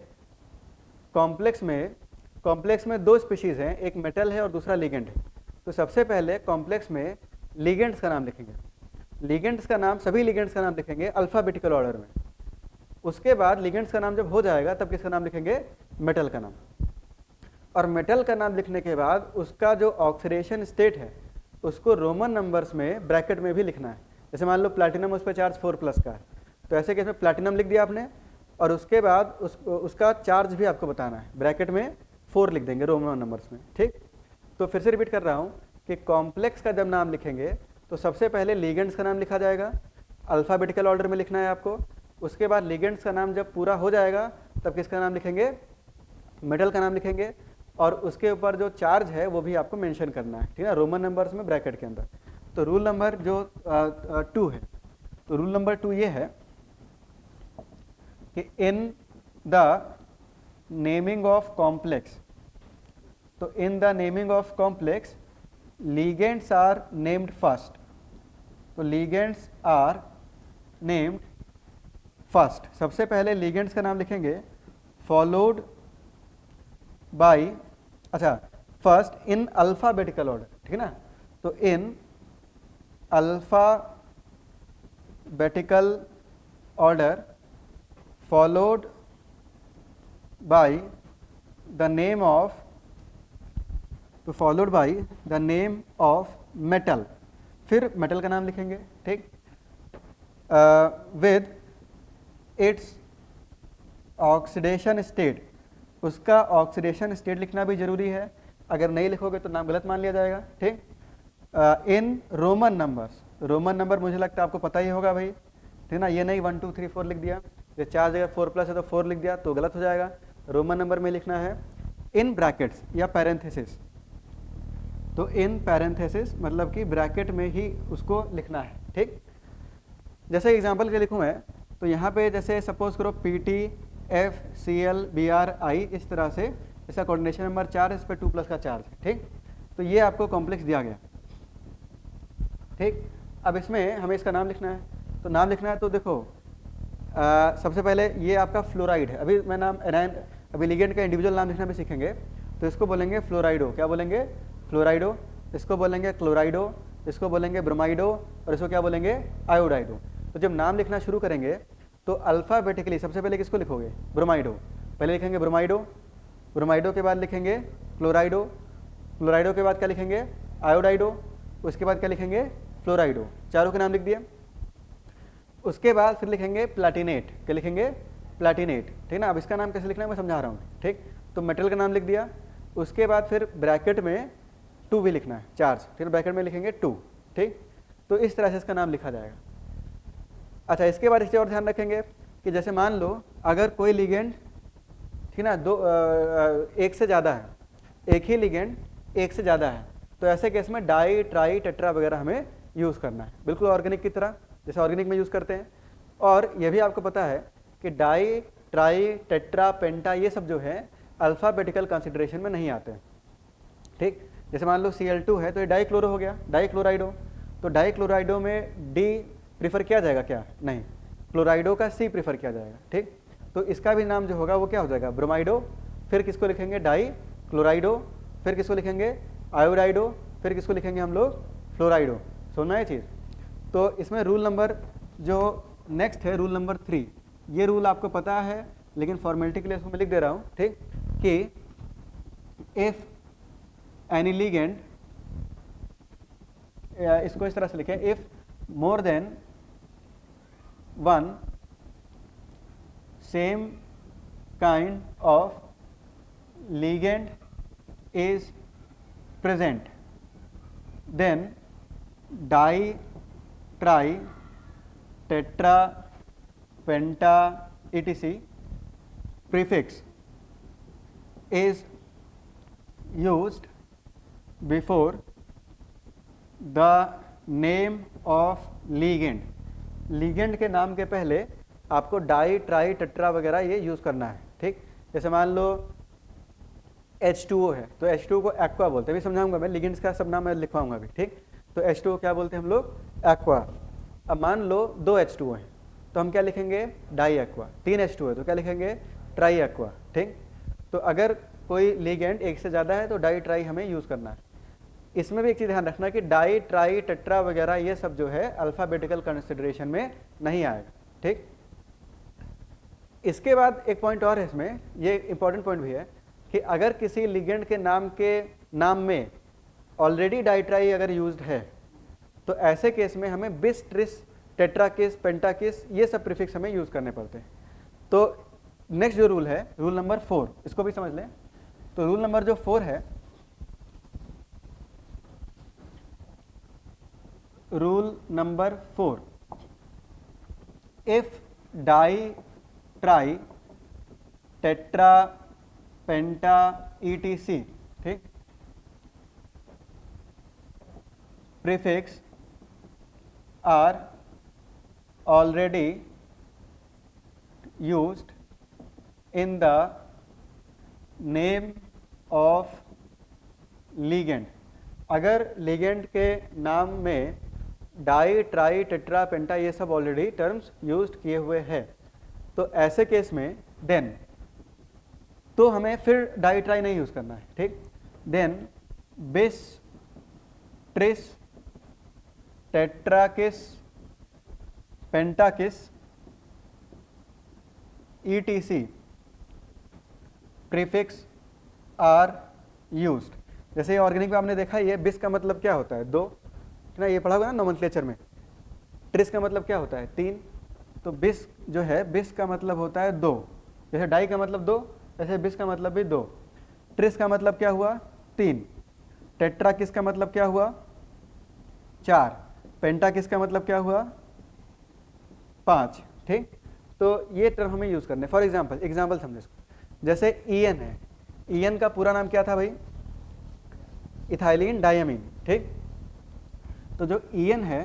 कॉम्प्लेक्स में 2 स्पीशीज हैं, एक मेटल है और दूसरा लिगेंड है। तो सबसे पहले कॉम्प्लेक्स में लिगेंड्स का नाम लिखेंगे। लिगेंड्स का नाम, सभी लिगेंड्स का नाम लिखेंगे अल्फाबेटिकल ऑर्डर में। उसके बाद लिगेंड्स का नाम जब हो जाएगा तब किसका नाम लिखेंगे, मेटल का नाम। और मेटल का नाम लिखने के बाद उसका जो ऑक्सीडेशन स्टेट है उसको रोमन नंबर्स में ब्रैकेट में भी लिखना है। जैसे मान लो प्लैटिनम, उस पर चार्ज 4+ का है, तो ऐसे केस में प्लैटिनम लिख दिया आपने, और उसके बाद उसका चार्ज भी आपको बताना है, ब्रैकेट में 4 लिख देंगे रोमन नंबर्स में। ठीक, तो फिर से रिपीट कर रहा हूँ कि कॉम्प्लेक्स का जब नाम लिखेंगे तो सबसे पहले लिगेंड्स का नाम लिखा जाएगा, अल्फाबेटिकल ऑर्डर में लिखना है आपको। उसके बाद लिगेंड्स का नाम जब पूरा हो जाएगा तब किसका नाम लिखेंगे, मेटल का नाम लिखेंगे, और उसके ऊपर जो चार्ज है वो भी आपको मेंशन करना है, ठीक है, रोमन नंबर्स में ब्रैकेट के अंदर। तो रूल नंबर जो 2 है, तो रूल नंबर 2 ये है कि in the naming of complex, तो in the naming of complex ligands are named first. तो लिगेंड्स आर नेम्ड फर्स्ट, सबसे पहले लिगेंड्स का नाम लिखेंगे, फॉलोड बाय, अच्छा फर्स्ट इन अल्फाबेटिकल ऑर्डर, ठीक है ना। तो in alphabetical order followed by the name of, तो followed by the name of metal, फिर मेटल का नाम लिखेंगे। ठीक, विद इट्स ऑक्सीडेशन स्टेट, उसका ऑक्सीडेशन स्टेट लिखना भी जरूरी है, अगर नहीं लिखोगे तो नाम गलत मान लिया जाएगा। ठीक, in Roman numbers, Roman number मुझे लगता है आपको पता ही होगा भाई, ठीक ना, ये नहीं 1 2 3 4 लिख दिया, ये 4 जगह 4+ है तो 4 लिख दिया तो गलत हो जाएगा। रोमन नंबर में लिखना है इन ब्रैकेट्स या पैरेंथेसिस, तो इन पैरेंथेसिस मतलब कि ब्रैकेट में ही उसको लिखना है। ठीक, जैसे एग्जाम्पल के लिखूँ मैं, तो यहाँ पे जैसे सपोज करो PTFClBrI, इस तरह से, इसका कोऑर्डिनेशन नंबर 4 है, इस पर 2+ का चार्ज है। ठीक, तो ये आपको कॉम्प्लेक्स दिया गया। ठीक, अब इसमें हमें इसका नाम लिखना है, तो नाम लिखना है तो देखो सबसे पहले ये आपका फ्लोराइड है, अभी मैं नाम एनायन, अभी लिगेंड का इंडिविजुअल नाम लिखना भी सीखेंगे, तो इसको बोलेंगे फ्लोराइडो, क्या बोलेंगे, फ्लोराइडो, इसको बोलेंगे क्लोराइडो, इसको बोलेंगे ब्रोमाइडो, और इसको क्या बोलेंगे, आयोडाइडो। तो जब नाम लिखना शुरू करेंगे तो अल्फाबेटिकली सबसे पहले किसको लिखोगे, ब्रोमाइडो, पहले लिखेंगे ब्रोमाइडो, ब्रोमाइडो के बाद लिखेंगे क्लोराइडो, क्लोराइडो के बाद क्या लिखेंगे, आयोडाइडो, उसके बाद क्या लिखेंगे, फ्लोराइडो, चारों के नाम लिख दिए। उसके बाद फिर लिखेंगे प्लैटिनेट, क्या लिखेंगे, प्लैटिनेट, ठीक ना। अब इसका नाम कैसे लिखना है मैं समझा रहा हूँ। ठीक, तो मेटल का नाम लिख दिया, उसके बाद फिर ब्रैकेट में 2 भी लिखना है, चार्ज, फिर ब्रैकेट में लिखेंगे 2। ठीक, तो इस तरह से इसका नाम लिखा जाएगा। अच्छा, इसके बाद इससे और ध्यान रखेंगे कि जैसे मान लो अगर कोई लिगेंड, ठीक ना, एक से ज़्यादा है, एक ही लिगेंड एक से ज़्यादा है, तो ऐसे केस में डाई, ट्राई, टेट्रा वगैरह हमें यूज़ करना है, बिल्कुल ऑर्गेनिक की तरह, जैसे ऑर्गेनिक में यूज़ करते हैं। और ये भी आपको पता है कि डाई, ट्राई, टेट्रा, पेंटा, ये सब जो है अल्फ़ाबेटिकल कंसिडरेशन में नहीं आते हैं। ठीक, जैसे मान लो Cl2 है तो ये डाईक्लोरो हो गया, डाईक्लोराइडो, तो डाईक्लोराइडो में D प्रीफर किया जाएगा क्या, नहीं, क्लोराइडो का C प्रीफर किया जाएगा। ठीक, तो इसका भी नाम जो होगा वो क्या हो जाएगा, ब्रोमाइडो, फिर किसको लिखेंगे, डाई क्लोराइडो, फिर किसको लिखेंगे, आयोडाइडो, फिर किसको लिखेंगे हम लोग, फ्लोराइडो। सुनना है चीज़। तो इसमें रूल नंबर जो नेक्स्ट है, रूल नंबर 3, ये रूल आपको पता है लेकिन फॉर्मेलिटी के लिए इसको मैं लिख दे रहा हूँ। ठीक, कि इफ एनी लिगेंड, इसको इस तरह से लिखें, if more than one same kind of ligand is present, then di, tri, tetra, penta, etc. prefix is used before the name of ligand. ligand के नाम के पहले आपको डाई, ट्राई, टेट्रा वगैरह ये यूज़ करना है, ठीक। जैसे मान लो H2O है तो H2O को एक्वा बोलते हैं, अभी समझाऊंगा मैं, लिगेंड्स का सब नाम मैं लिखवाऊंगा अभी, ठीक। तो H2O क्या बोलते हैं हम लोग? एक्वा। अब मान लो 2 H2O हैं तो हम क्या लिखेंगे? Die aqua. 3 H2O है तो क्या लिखेंगे? ट्राई एक्वा, ठीक। तो अगर कोई लिगेंड एक से ज़्यादा है तो डाई ट्राई हमें यूज़ करना है। इसमें भी एक चीज़ ध्यान रखना कि डाई, ट्राई, टेट्रा वगैरह ये सब जो है अल्फ़ाबेटिकल कंसिडरेशन में नहीं आएगा, ठीक। इसके बाद एक पॉइंट और है इसमें, ये इंपॉर्टेंट पॉइंट भी है कि अगर किसी लिगेंड के नाम में ऑलरेडी डाई ट्राई अगर यूज्ड है तो ऐसे केस में हमें बिस, ट्रिस, टेट्रा किस, पेंटा किस ये सब प्रीफिक्स हमें यूज़ करने पड़ते हैं। तो नेक्स्ट जो रूल है, रूल नंबर 4, इसको भी समझ लें। तो रूल नंबर जो 4 है, rule number 4, if di, tri, tetra, penta, etc, ठीक, prefix are already used in the name of ligand. अगर ligand के नाम में डाई, ट्राई, टेट्रा, पेंटा ये सब ऑलरेडी टर्म्स यूज्ड किए हुए हैं तो ऐसे केस में देन तो हमें फिर डाई ट्राई नहीं यूज़ करना है, ठीक। Then bis, tris, tetrakis, pentakis, etc prefix are used. जैसे ऑर्गेनिक में आपने देखा ये बिस का मतलब क्या होता है? 2, ना, ये पढ़ा होगा ना नोमेनक्लेचर में। ट्रिस का मतलब क्या होता है? 3। तो बिस जो है, बिस का मतलब होता है 2। जैसे डाई का मतलब 2, ऐसे बिस का मतलब भी 2। ट्रिस का मतलब क्या हुआ? 3। टेट्रा किस का मतलब क्या हुआ? 4। पेंटा किस का मतलब क्या हुआ? 5, ठीक। तो ये टर्म हमें यूज़ करने। फॉर एग्जाम्पल समझे इसको। जैसे ईएन है, ईएन का पूरा नाम क्या था भाई? इथाइलिन डायमीन, ठीक। तो जो ईएन है,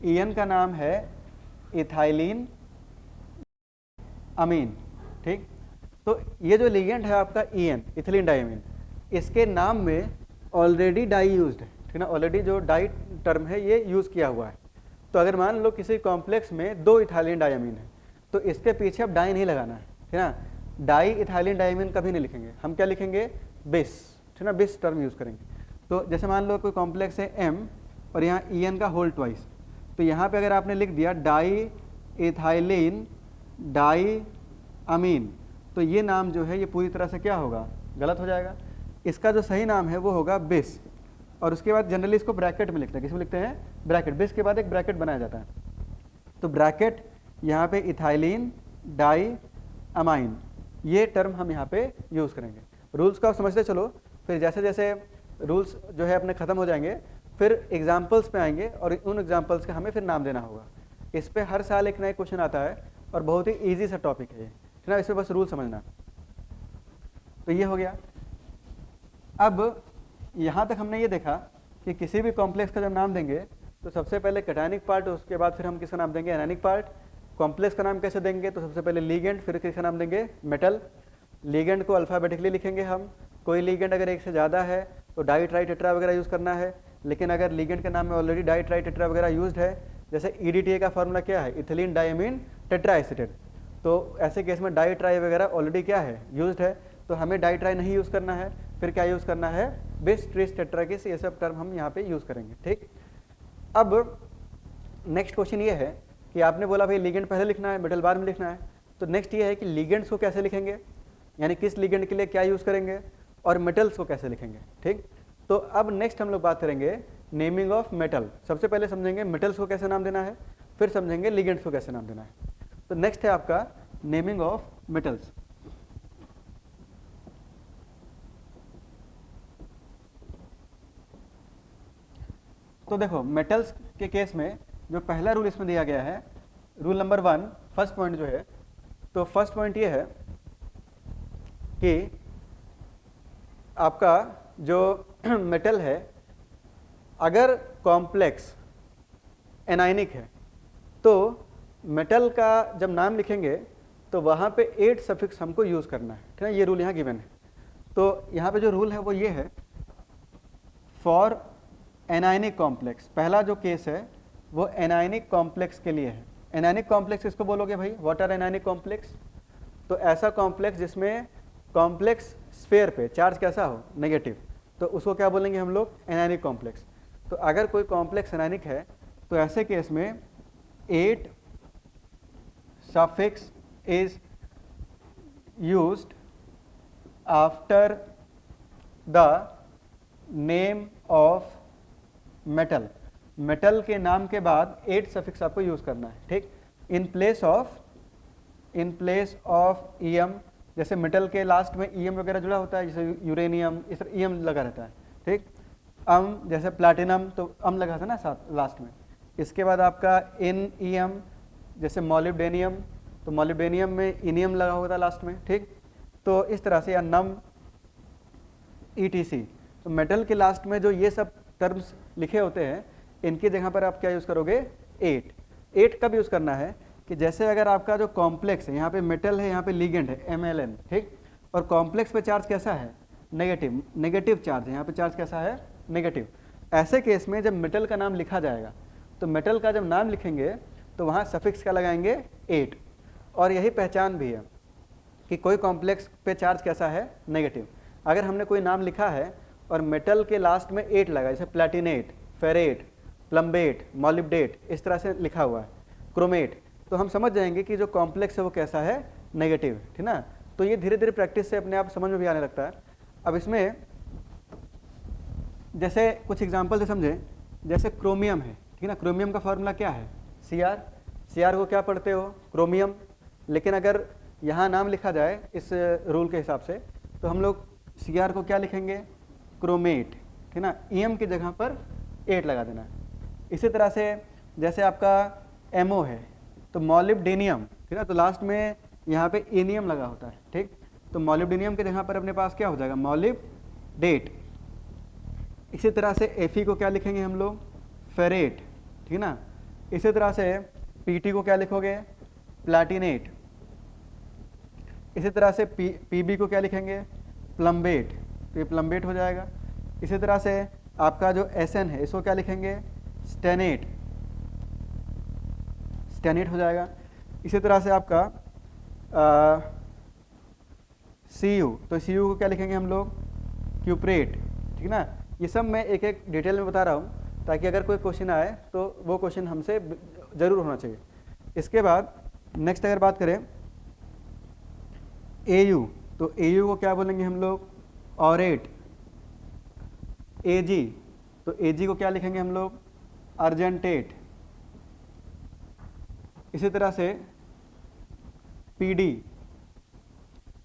ईएन का नाम है इथाइलिन अमीन, ठीक। तो ये जो लिगेंड है आपका ईएन, इथिलीन डायमीन, इसके नाम में ऑलरेडी डाई यूज्ड है, ठीक ना। ऑलरेडी जो डाई टर्म है ये यूज़ किया हुआ है। तो अगर मान लो किसी कॉम्प्लेक्स में 2 इथाइलिन डायमीन है तो इसके पीछे अब डाई नहीं लगाना है, ठीक ना। डाई इथाइलिन डायमीन कभी नहीं लिखेंगे, हम क्या लिखेंगे? बिस, ठीक ना, बिस टर्म यूज़ करेंगे। तो जैसे मान लो कोई कॉम्प्लेक्स है एम और यहाँ ईएन का होल ट्वाइस, तो यहाँ पे अगर आपने लिख दिया डाई इथाइलिन डाई अमीन तो ये नाम जो है ये पूरी तरह से क्या होगा? गलत हो जाएगा। इसका जो सही नाम है वो होगा बिस, और उसके बाद जनरली इसको ब्रैकेट में लिखते हैं। किसमें लिखते हैं? ब्रैकेट। बिस के बाद एक ब्रैकेट बनाया जाता है। तो ब्रैकेट यहाँ पे इथाइलिन डाई अमाइन ये टर्म हम यहाँ पे यूज़ करेंगे। रूल्स का समझते चलो, फिर जैसे जैसे रूल्स जो है अपने ख़त्म हो जाएंगे फिर एग्जाम्पल्स पे आएंगे और उन एग्जाम्पल्स का हमें फिर नाम देना होगा। इस पर हर साल एक नया क्वेश्चन आता है और बहुत ही ईजी सा टॉपिक है ये, ठीक ना। इसमें बस रूल समझना। तो ये हो गया। अब यहाँ तक हमने ये देखा कि किसी भी कॉम्प्लेक्स का जब नाम देंगे तो सबसे पहले कैटायनिक पार्ट, उसके बाद फिर हम किसका नाम देंगे? Anionic part. कॉम्प्लेक्स का नाम कैसे देंगे? तो सबसे पहले लीगेंड, फिर किसका नाम देंगे? मेटल। लीगेंड को अल्फ़ाबेटिकली लिखेंगे हम। कोई लीगेंड अगर एक से ज़्यादा है तो डाई, ट्राई, टेट्रा वगैरह यूज़ करना है। लेकिन अगर लीगेंड के नाम में ऑलरेडी डाई, ट्राई, टेट्रा वगैरह यूज्ड है, जैसे EDTA का फॉर्मूला क्या है? Ethylene diamine tetraacetate. तो ऐसे केस में डाई, ट्राई वगैरह ऑलरेडी क्या है? यूज्ड है। तो हमें डाई, ट्राई नहीं यूज़ करना है, फिर क्या यूज़ करना है? बिस, ट्रिस, टेट्राकिस, ये सब टर्म हम यहाँ पे यूज़ करेंगे, ठीक। अब नेक्स्ट क्वेश्चन ये है कि आपने बोला भाई लिगेंड पहले लिखना है, मेटल बाद में लिखना है। तो नेक्स्ट ये है कि लिगेंड्स को कैसे लिखेंगे, यानी किस लिगेंड के लिए क्या यूज़ करेंगे, और मेटल्स को कैसे लिखेंगे, ठीक। तो अब नेक्स्ट हम लोग बात करेंगे नेमिंग ऑफ मेटल। सबसे पहले समझेंगे मेटल्स को कैसे नाम देना है, फिर समझेंगे लिगेंड्स को कैसे नाम देना है। तो नेक्स्ट है आपका नेमिंग ऑफ मेटल्स। तो देखो मेटल्स के केस में जो पहला रूल इसमें दिया गया है, रूल नंबर 1, फर्स्ट पॉइंट जो है, तो फर्स्ट पॉइंट ये है कि आपका जो मेटल है अगर कॉम्प्लेक्स एनायनिक है तो मेटल का जब नाम लिखेंगे तो वहाँ पे 8 सफिक्स हमको यूज़ करना है, ठीक है। ये रूल यहाँ गिवन है। तो यहाँ पे जो रूल है वो ये है, फॉर एनायनिक कॉम्प्लेक्स, पहला जो केस है वो एनायनिक कॉम्प्लेक्स के लिए है। एनायनिक कॉम्प्लेक्स किसको बोलोगे भाई? What are anionic complex? तो ऐसा कॉम्प्लेक्स जिसमें कॉम्प्लेक्स स्फीयर पे चार्ज कैसा हो? नेगेटिव, तो उसको क्या बोलेंगे हम लोग? Anionic complex. तो अगर कोई कॉम्प्लेक्स एनायनिक है तो ऐसे केस में 8 suffix is used after the name of metal। Metal के नाम के बाद 8 सफिक्स आपको यूज करना है, ठीक। इन प्लेस ऑफ ईएम, जैसे मेटल के लास्ट में ईएम वगैरह जुड़ा होता है, जैसे यूरेनियम, इस तरह ईएम लगा रहता है, ठीक। जैसे प्लैटिनम तो लगा था ना साथ लास्ट में। इसके बाद आपका इन ईएम, जैसे मॉलिब्डेनियम, तो मॉलिब्डेनियम में इनियम लगा होता है लास्ट में, ठीक। तो इस तरह से, या नम ETC। तो मेटल के लास्ट में जो ये सब टर्म्स लिखे होते हैं इनकी जगह पर आप क्या यूज़ करोगे? 8 कब यूज़ करना है कि जैसे अगर आपका जो कॉम्प्लेक्स है, यहाँ पे मेटल है, यहाँ पे लिगेंड है MLN, ठीक, और कॉम्प्लेक्स पे चार्ज कैसा है? नेगेटिव चार्ज है, यहाँ पे चार्ज कैसा है? नेगेटिव। ऐसे केस में जब मेटल का नाम लिखा जाएगा तो मेटल का जब नाम लिखेंगे तो वहाँ सफिक्स क्या लगाएंगे? 8। और यही पहचान भी है कि कोई कॉम्प्लेक्स पे चार्ज कैसा है? नेगेटिव। अगर हमने कोई नाम लिखा है और मेटल के लास्ट में 8 लगा, जैसे प्लैटिनेट, फेरेट, प्लम्बेट, मॉलिब्डेट, इस तरह से लिखा हुआ है, क्रोमेट, तो हम समझ जाएंगे कि जो कॉम्प्लेक्स है वो कैसा है? नेगेटिव, ठीक ना। तो ये धीरे धीरे प्रैक्टिस से अपने आप समझ में भी आने लगता है। अब इसमें जैसे कुछ एग्जाम्पल से समझें, जैसे क्रोमियम है, ठीक ना। क्रोमियम का फॉर्मूला क्या है? Cr को क्या पढ़ते हो? क्रोमियम। लेकिन अगर यहाँ नाम लिखा जाए इस रूल के हिसाब से तो हम लोग Cr को क्या लिखेंगे? क्रोमेट, ठीक ना। EM की जगह पर 8 लगा देना है। इसी तरह से जैसे आपका MO है तो मॉलिब्डेनियम, ठीक है, तो लास्ट में यहाँ पे इनियम लगा होता है, ठीक। तो मॉलिब्डेनियम के जगह पर अपने पास क्या हो जाएगा? मॉलिब्डेट। इसी तरह से Fe को क्या लिखेंगे हम लोग? फेरेट, ठीक ना। इसी तरह से Pt को क्या लिखोगे? प्लैटिनेट। इसी तरह से Pb को क्या लिखेंगे? प्लम्बेट, तो ये प्लम्बेट हो जाएगा। इसी तरह से आपका जो Sn है इसको क्या लिखेंगे? स्टेनेट हो जाएगा। इसी तरह से आपका Cu, तो Cu को क्या लिखेंगे हम लोग? क्यूप्रेट, ठीक ना। ये सब मैं एक एक डिटेल में बता रहा हूँ ताकि अगर कोई क्वेश्चन आए तो वो क्वेश्चन हमसे ज़रूर होना चाहिए। इसके बाद नेक्स्ट अगर बात करें Au, तो Au को क्या बोलेंगे हम लोग? ऑरेट। Ag, तो Ag को क्या लिखेंगे हम लोग? अर्जेंटेट। इसी तरह से Pd,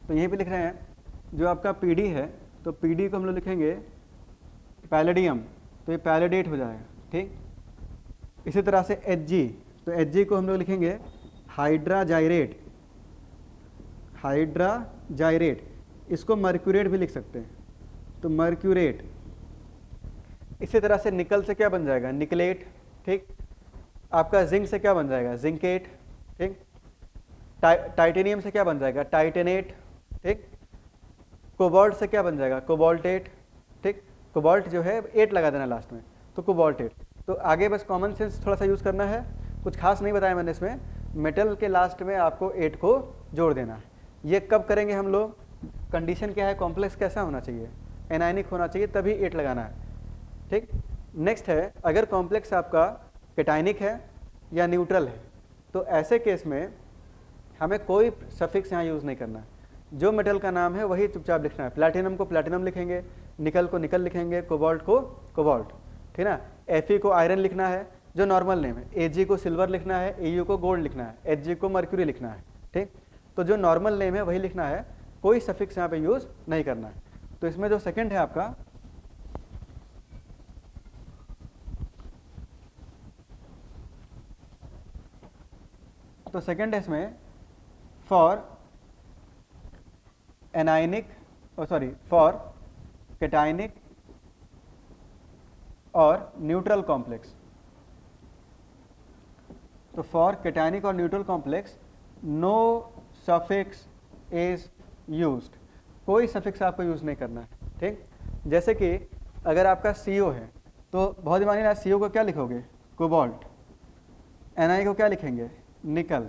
तो यहीं पे लिख रहे हैं जो आपका Pd है, तो Pd को हम लोग लिखेंगे पैलेडियम, तो ये पैलेडेट हो जाएगा, ठीक। इसी तरह से Hg, तो Hg को हम लोग लिखेंगे हाइड्राजाइरेट। इसको मर्क्यूरेट भी लिख सकते हैं, तो मर्क्यूरेट। इसी तरह से निकल से क्या बन जाएगा? निकलेट, ठीक। आपका जिंक से क्या बन जाएगा? जिंकेट, ठीक। टाइटेनियम से क्या बन जाएगा? टाइटेनेट, ठीक। कोबाल्ट से क्या बन जाएगा? कोबाल्टेट, ठीक। कोबाल्ट जो है 8 लगा देना लास्ट में, तो कोबाल्टेट। तो आगे बस कॉमन सेंस थोड़ा सा यूज़ करना है, कुछ खास नहीं बताया मैंने इसमें। मेटल के लास्ट में आपको 8 को जोड़ देना है। ये कब करेंगे हम लोग? कंडीशन क्या है? कॉम्प्लेक्स कैसा होना चाहिए? एनायनिक होना चाहिए, तभी 8 लगाना है, ठीक। नेक्स्ट है, अगर कॉम्प्लेक्स आपका कैटायनिक है या न्यूट्रल है तो ऐसे केस में हमें कोई सफिक्स यहाँ यूज़ नहीं करना है। जो मेटल का नाम है वही चुपचाप लिखना है। प्लैटिनम को प्लैटिनम लिखेंगे, निकल को निकल लिखेंगे, कोबाल्ट को कोबाल्ट, ठीक ना। Fe को आयरन लिखना है, जो नॉर्मल नेम है। Ag को सिल्वर लिखना है, Au को गोल्ड लिखना है, Hg को मर्क्यूरी लिखना है, ठीक। तो जो नॉर्मल नेम है वही लिखना है, कोई सफिक्स यहाँ पे यूज नहीं करना है। तो इसमें जो सेकंड है आपका, तो सेकंड है इसमें फॉर एनाइनिक, फॉर कैटाइनिक और न्यूट्रल कॉम्प्लेक्स। तो फॉर कैटाइनिक और neutral complex no suffix is used, कोई सफिक्स आपको यूज नहीं करना है, ठीक। जैसे कि अगर आपका CO है तो बहुत ही मानिए CO को क्या लिखोगे, कोबाल्ट। Na को क्या लिखेंगे, निकल।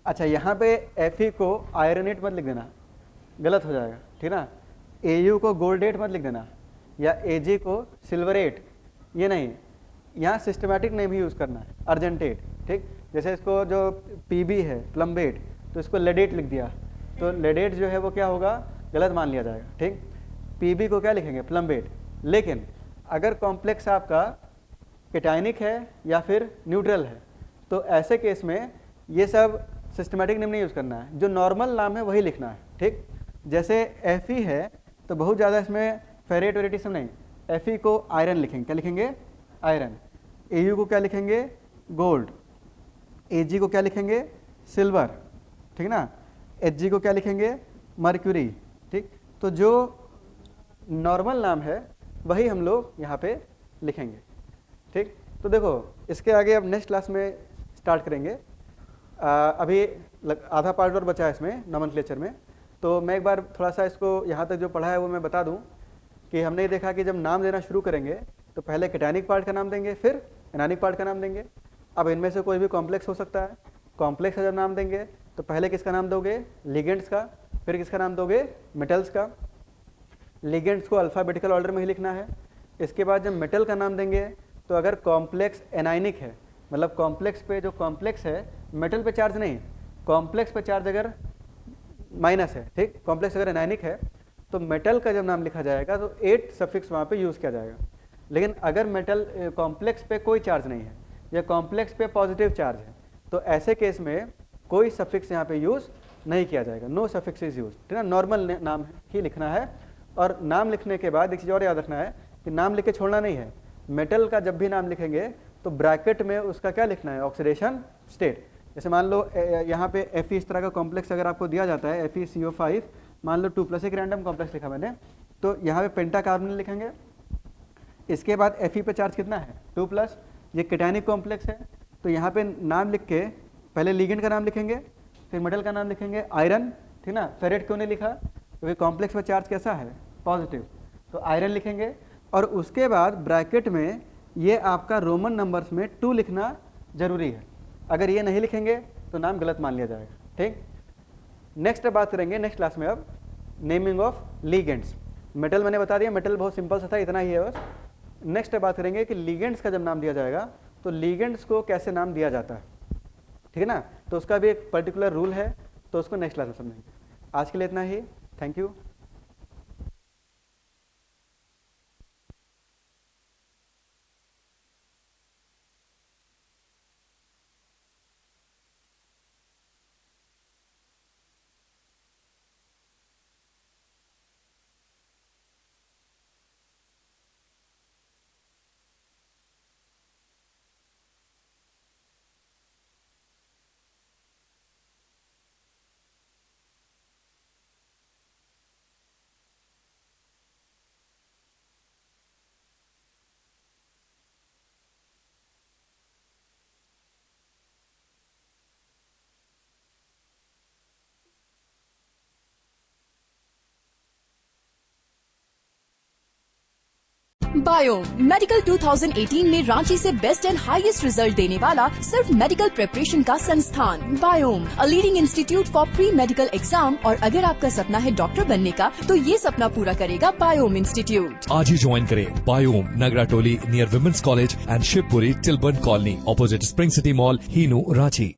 अच्छा, यहाँ पे Fe को आयरनेट मत लिख देना, गलत हो जाएगा, ठीक ना। Au को गोल्डेट मत लिख देना, या Ag को सिल्वरेट, ये नहीं, यहाँ सिस्टमैटिक नेम ही यूज़ करना है, अर्जेंटेट, ठीक। जैसे इसको जो PB है प्लम्बेट, तो इसको लेडेट लिख दिया, तो लेडेट जो है वो क्या होगा, गलत मान लिया जाएगा, ठीक। PB को क्या लिखेंगे, प्लम्बेट। लेकिन अगर कॉम्प्लेक्स आपका कैटाइनिक है या फिर न्यूट्रल है, तो ऐसे केस में ये सब सिस्टमैटिक नेम नहीं यूज़ करना है, जो नॉर्मल नाम है वही लिखना है, ठीक। जैसे Fe है तो बहुत ज़्यादा इसमें फेरेट वेरेटी सब नहीं, Fe को आयरन लिखेंगे, क्या लिखेंगे, आयरन। Au को क्या लिखेंगे, गोल्ड। Ag को क्या लिखेंगे, सिल्वर, ठीक ना। Hg को क्या लिखेंगे, मर्क्यूरी, ठीक। तो जो नॉर्मल नाम है वही हम लोग यहाँ पे लिखेंगे, ठीक। तो देखो इसके आगे अब नेक्स्ट क्लास में स्टार्ट करेंगे। अभी आधा पार्ट और बचा है इसमें नॉमेनक्लेचर में, तो मैं एक बार थोड़ा सा इसको यहाँ तक जो पढ़ा है वो मैं बता दूँ कि हमने देखा कि जब नाम देना शुरू करेंगे तो पहले कैटाइनिक पार्ट का नाम देंगे, फिर एनानिक पार्ट का नाम देंगे। अब इनमें से कोई भी कॉम्प्लेक्स हो सकता है, कॉम्प्लेक्स का जब नाम देंगे तो पहले किसका नाम दोगे, लिगेंड्स का, फिर किसका नाम दोगे, मेटल्स का। लिगेंड्स को अल्फ़ाबेटिकल ऑर्डर में ही लिखना है। इसके बाद जब मेटल का नाम देंगे तो अगर कॉम्प्लेक्स एनाइनिक है, मतलब कॉम्प्लेक्स पे जो कॉम्प्लेक्स है, मेटल पे चार्ज नहीं, कॉम्प्लेक्स पे चार्ज अगर माइनस है, ठीक। कॉम्प्लेक्स अगर एनाइनिक है तो मेटल का जब नाम लिखा जाएगा तो 8 सफिक्स वहाँ पे यूज़ किया जाएगा। लेकिन अगर मेटल कॉम्प्लेक्स पे कोई चार्ज नहीं है या कॉम्प्लेक्स पे पॉजिटिव चार्ज है, तो ऐसे केस में कोई सफिक्स यहाँ पे यूज़ नहीं किया जाएगा, नो सफिक्स इज यूज, ठीक है। नॉर्मल नाम ही लिखना है। और नाम लिखने के बाद एक चीज़ और याद रखना है कि नाम लिख के छोड़ना नहीं है। मेटल का जब भी नाम लिखेंगे तो ब्रैकेट में उसका क्या लिखना है, ऑक्सीडेशन स्टेट। जैसे मान लो यहाँ पे Fe इस तरह का कॉम्प्लेक्स अगर आपको दिया जाता है, FeCO5, मान लो 2+ एक रैंडम कॉम्प्लेक्स लिखा मैंने, तो यहाँ पे पेंटाकार्बोनिल लिखेंगे। इसके बाद Fe पे चार्ज कितना है, 2+, ये कैटाइनिक कॉम्प्लेक्स है, तो यहाँ पे नाम लिख के पहले लिगेंड का नाम लिखेंगे, फिर मेटल का नाम लिखेंगे, आयरन, ठीक ना। फेरेट क्यों नहीं लिखा, क्योंकि कॉम्प्लेक्स पर चार्ज कैसा है, पॉजिटिव, तो आयरन लिखेंगे। और उसके बाद ब्रैकेट में ये आपका रोमन नंबर्स में 2 लिखना जरूरी है। अगर ये नहीं लिखेंगे तो नाम गलत मान लिया जाएगा, ठीक। नेक्स्ट बात करेंगे नेक्स्ट क्लास में अब नेमिंग ऑफ लिगेंड्स। मेटल मैंने बता दिया, मेटल बहुत सिंपल सा था, इतना ही है बस। नेक्स्ट बात करेंगे कि लिगेंड्स का जब नाम दिया जाएगा तो लिगेंड्स को कैसे नाम दिया जाता है, ठीक है ना। तो उसका भी एक पर्टिकुलर रूल है, तो उसको नेक्स्ट क्लास में समझेंगे। आज के लिए इतना ही, थैंक यू। बायोम मेडिकल 2018 में रांची से बेस्ट एंड हाईएस्ट रिजल्ट देने वाला सिर्फ मेडिकल प्रिपरेशन का संस्थान biome, a leading institute for pre medical exam. और अगर आपका सपना है डॉक्टर बनने का, तो ये सपना पूरा करेगा बायोम इंस्टीट्यूट। आज ही ज्वाइन करें Biome, Nagratoli near women's college and Shivpuri Tilburn colony, opposite Spring City Mall, Hinoo, Ranchi.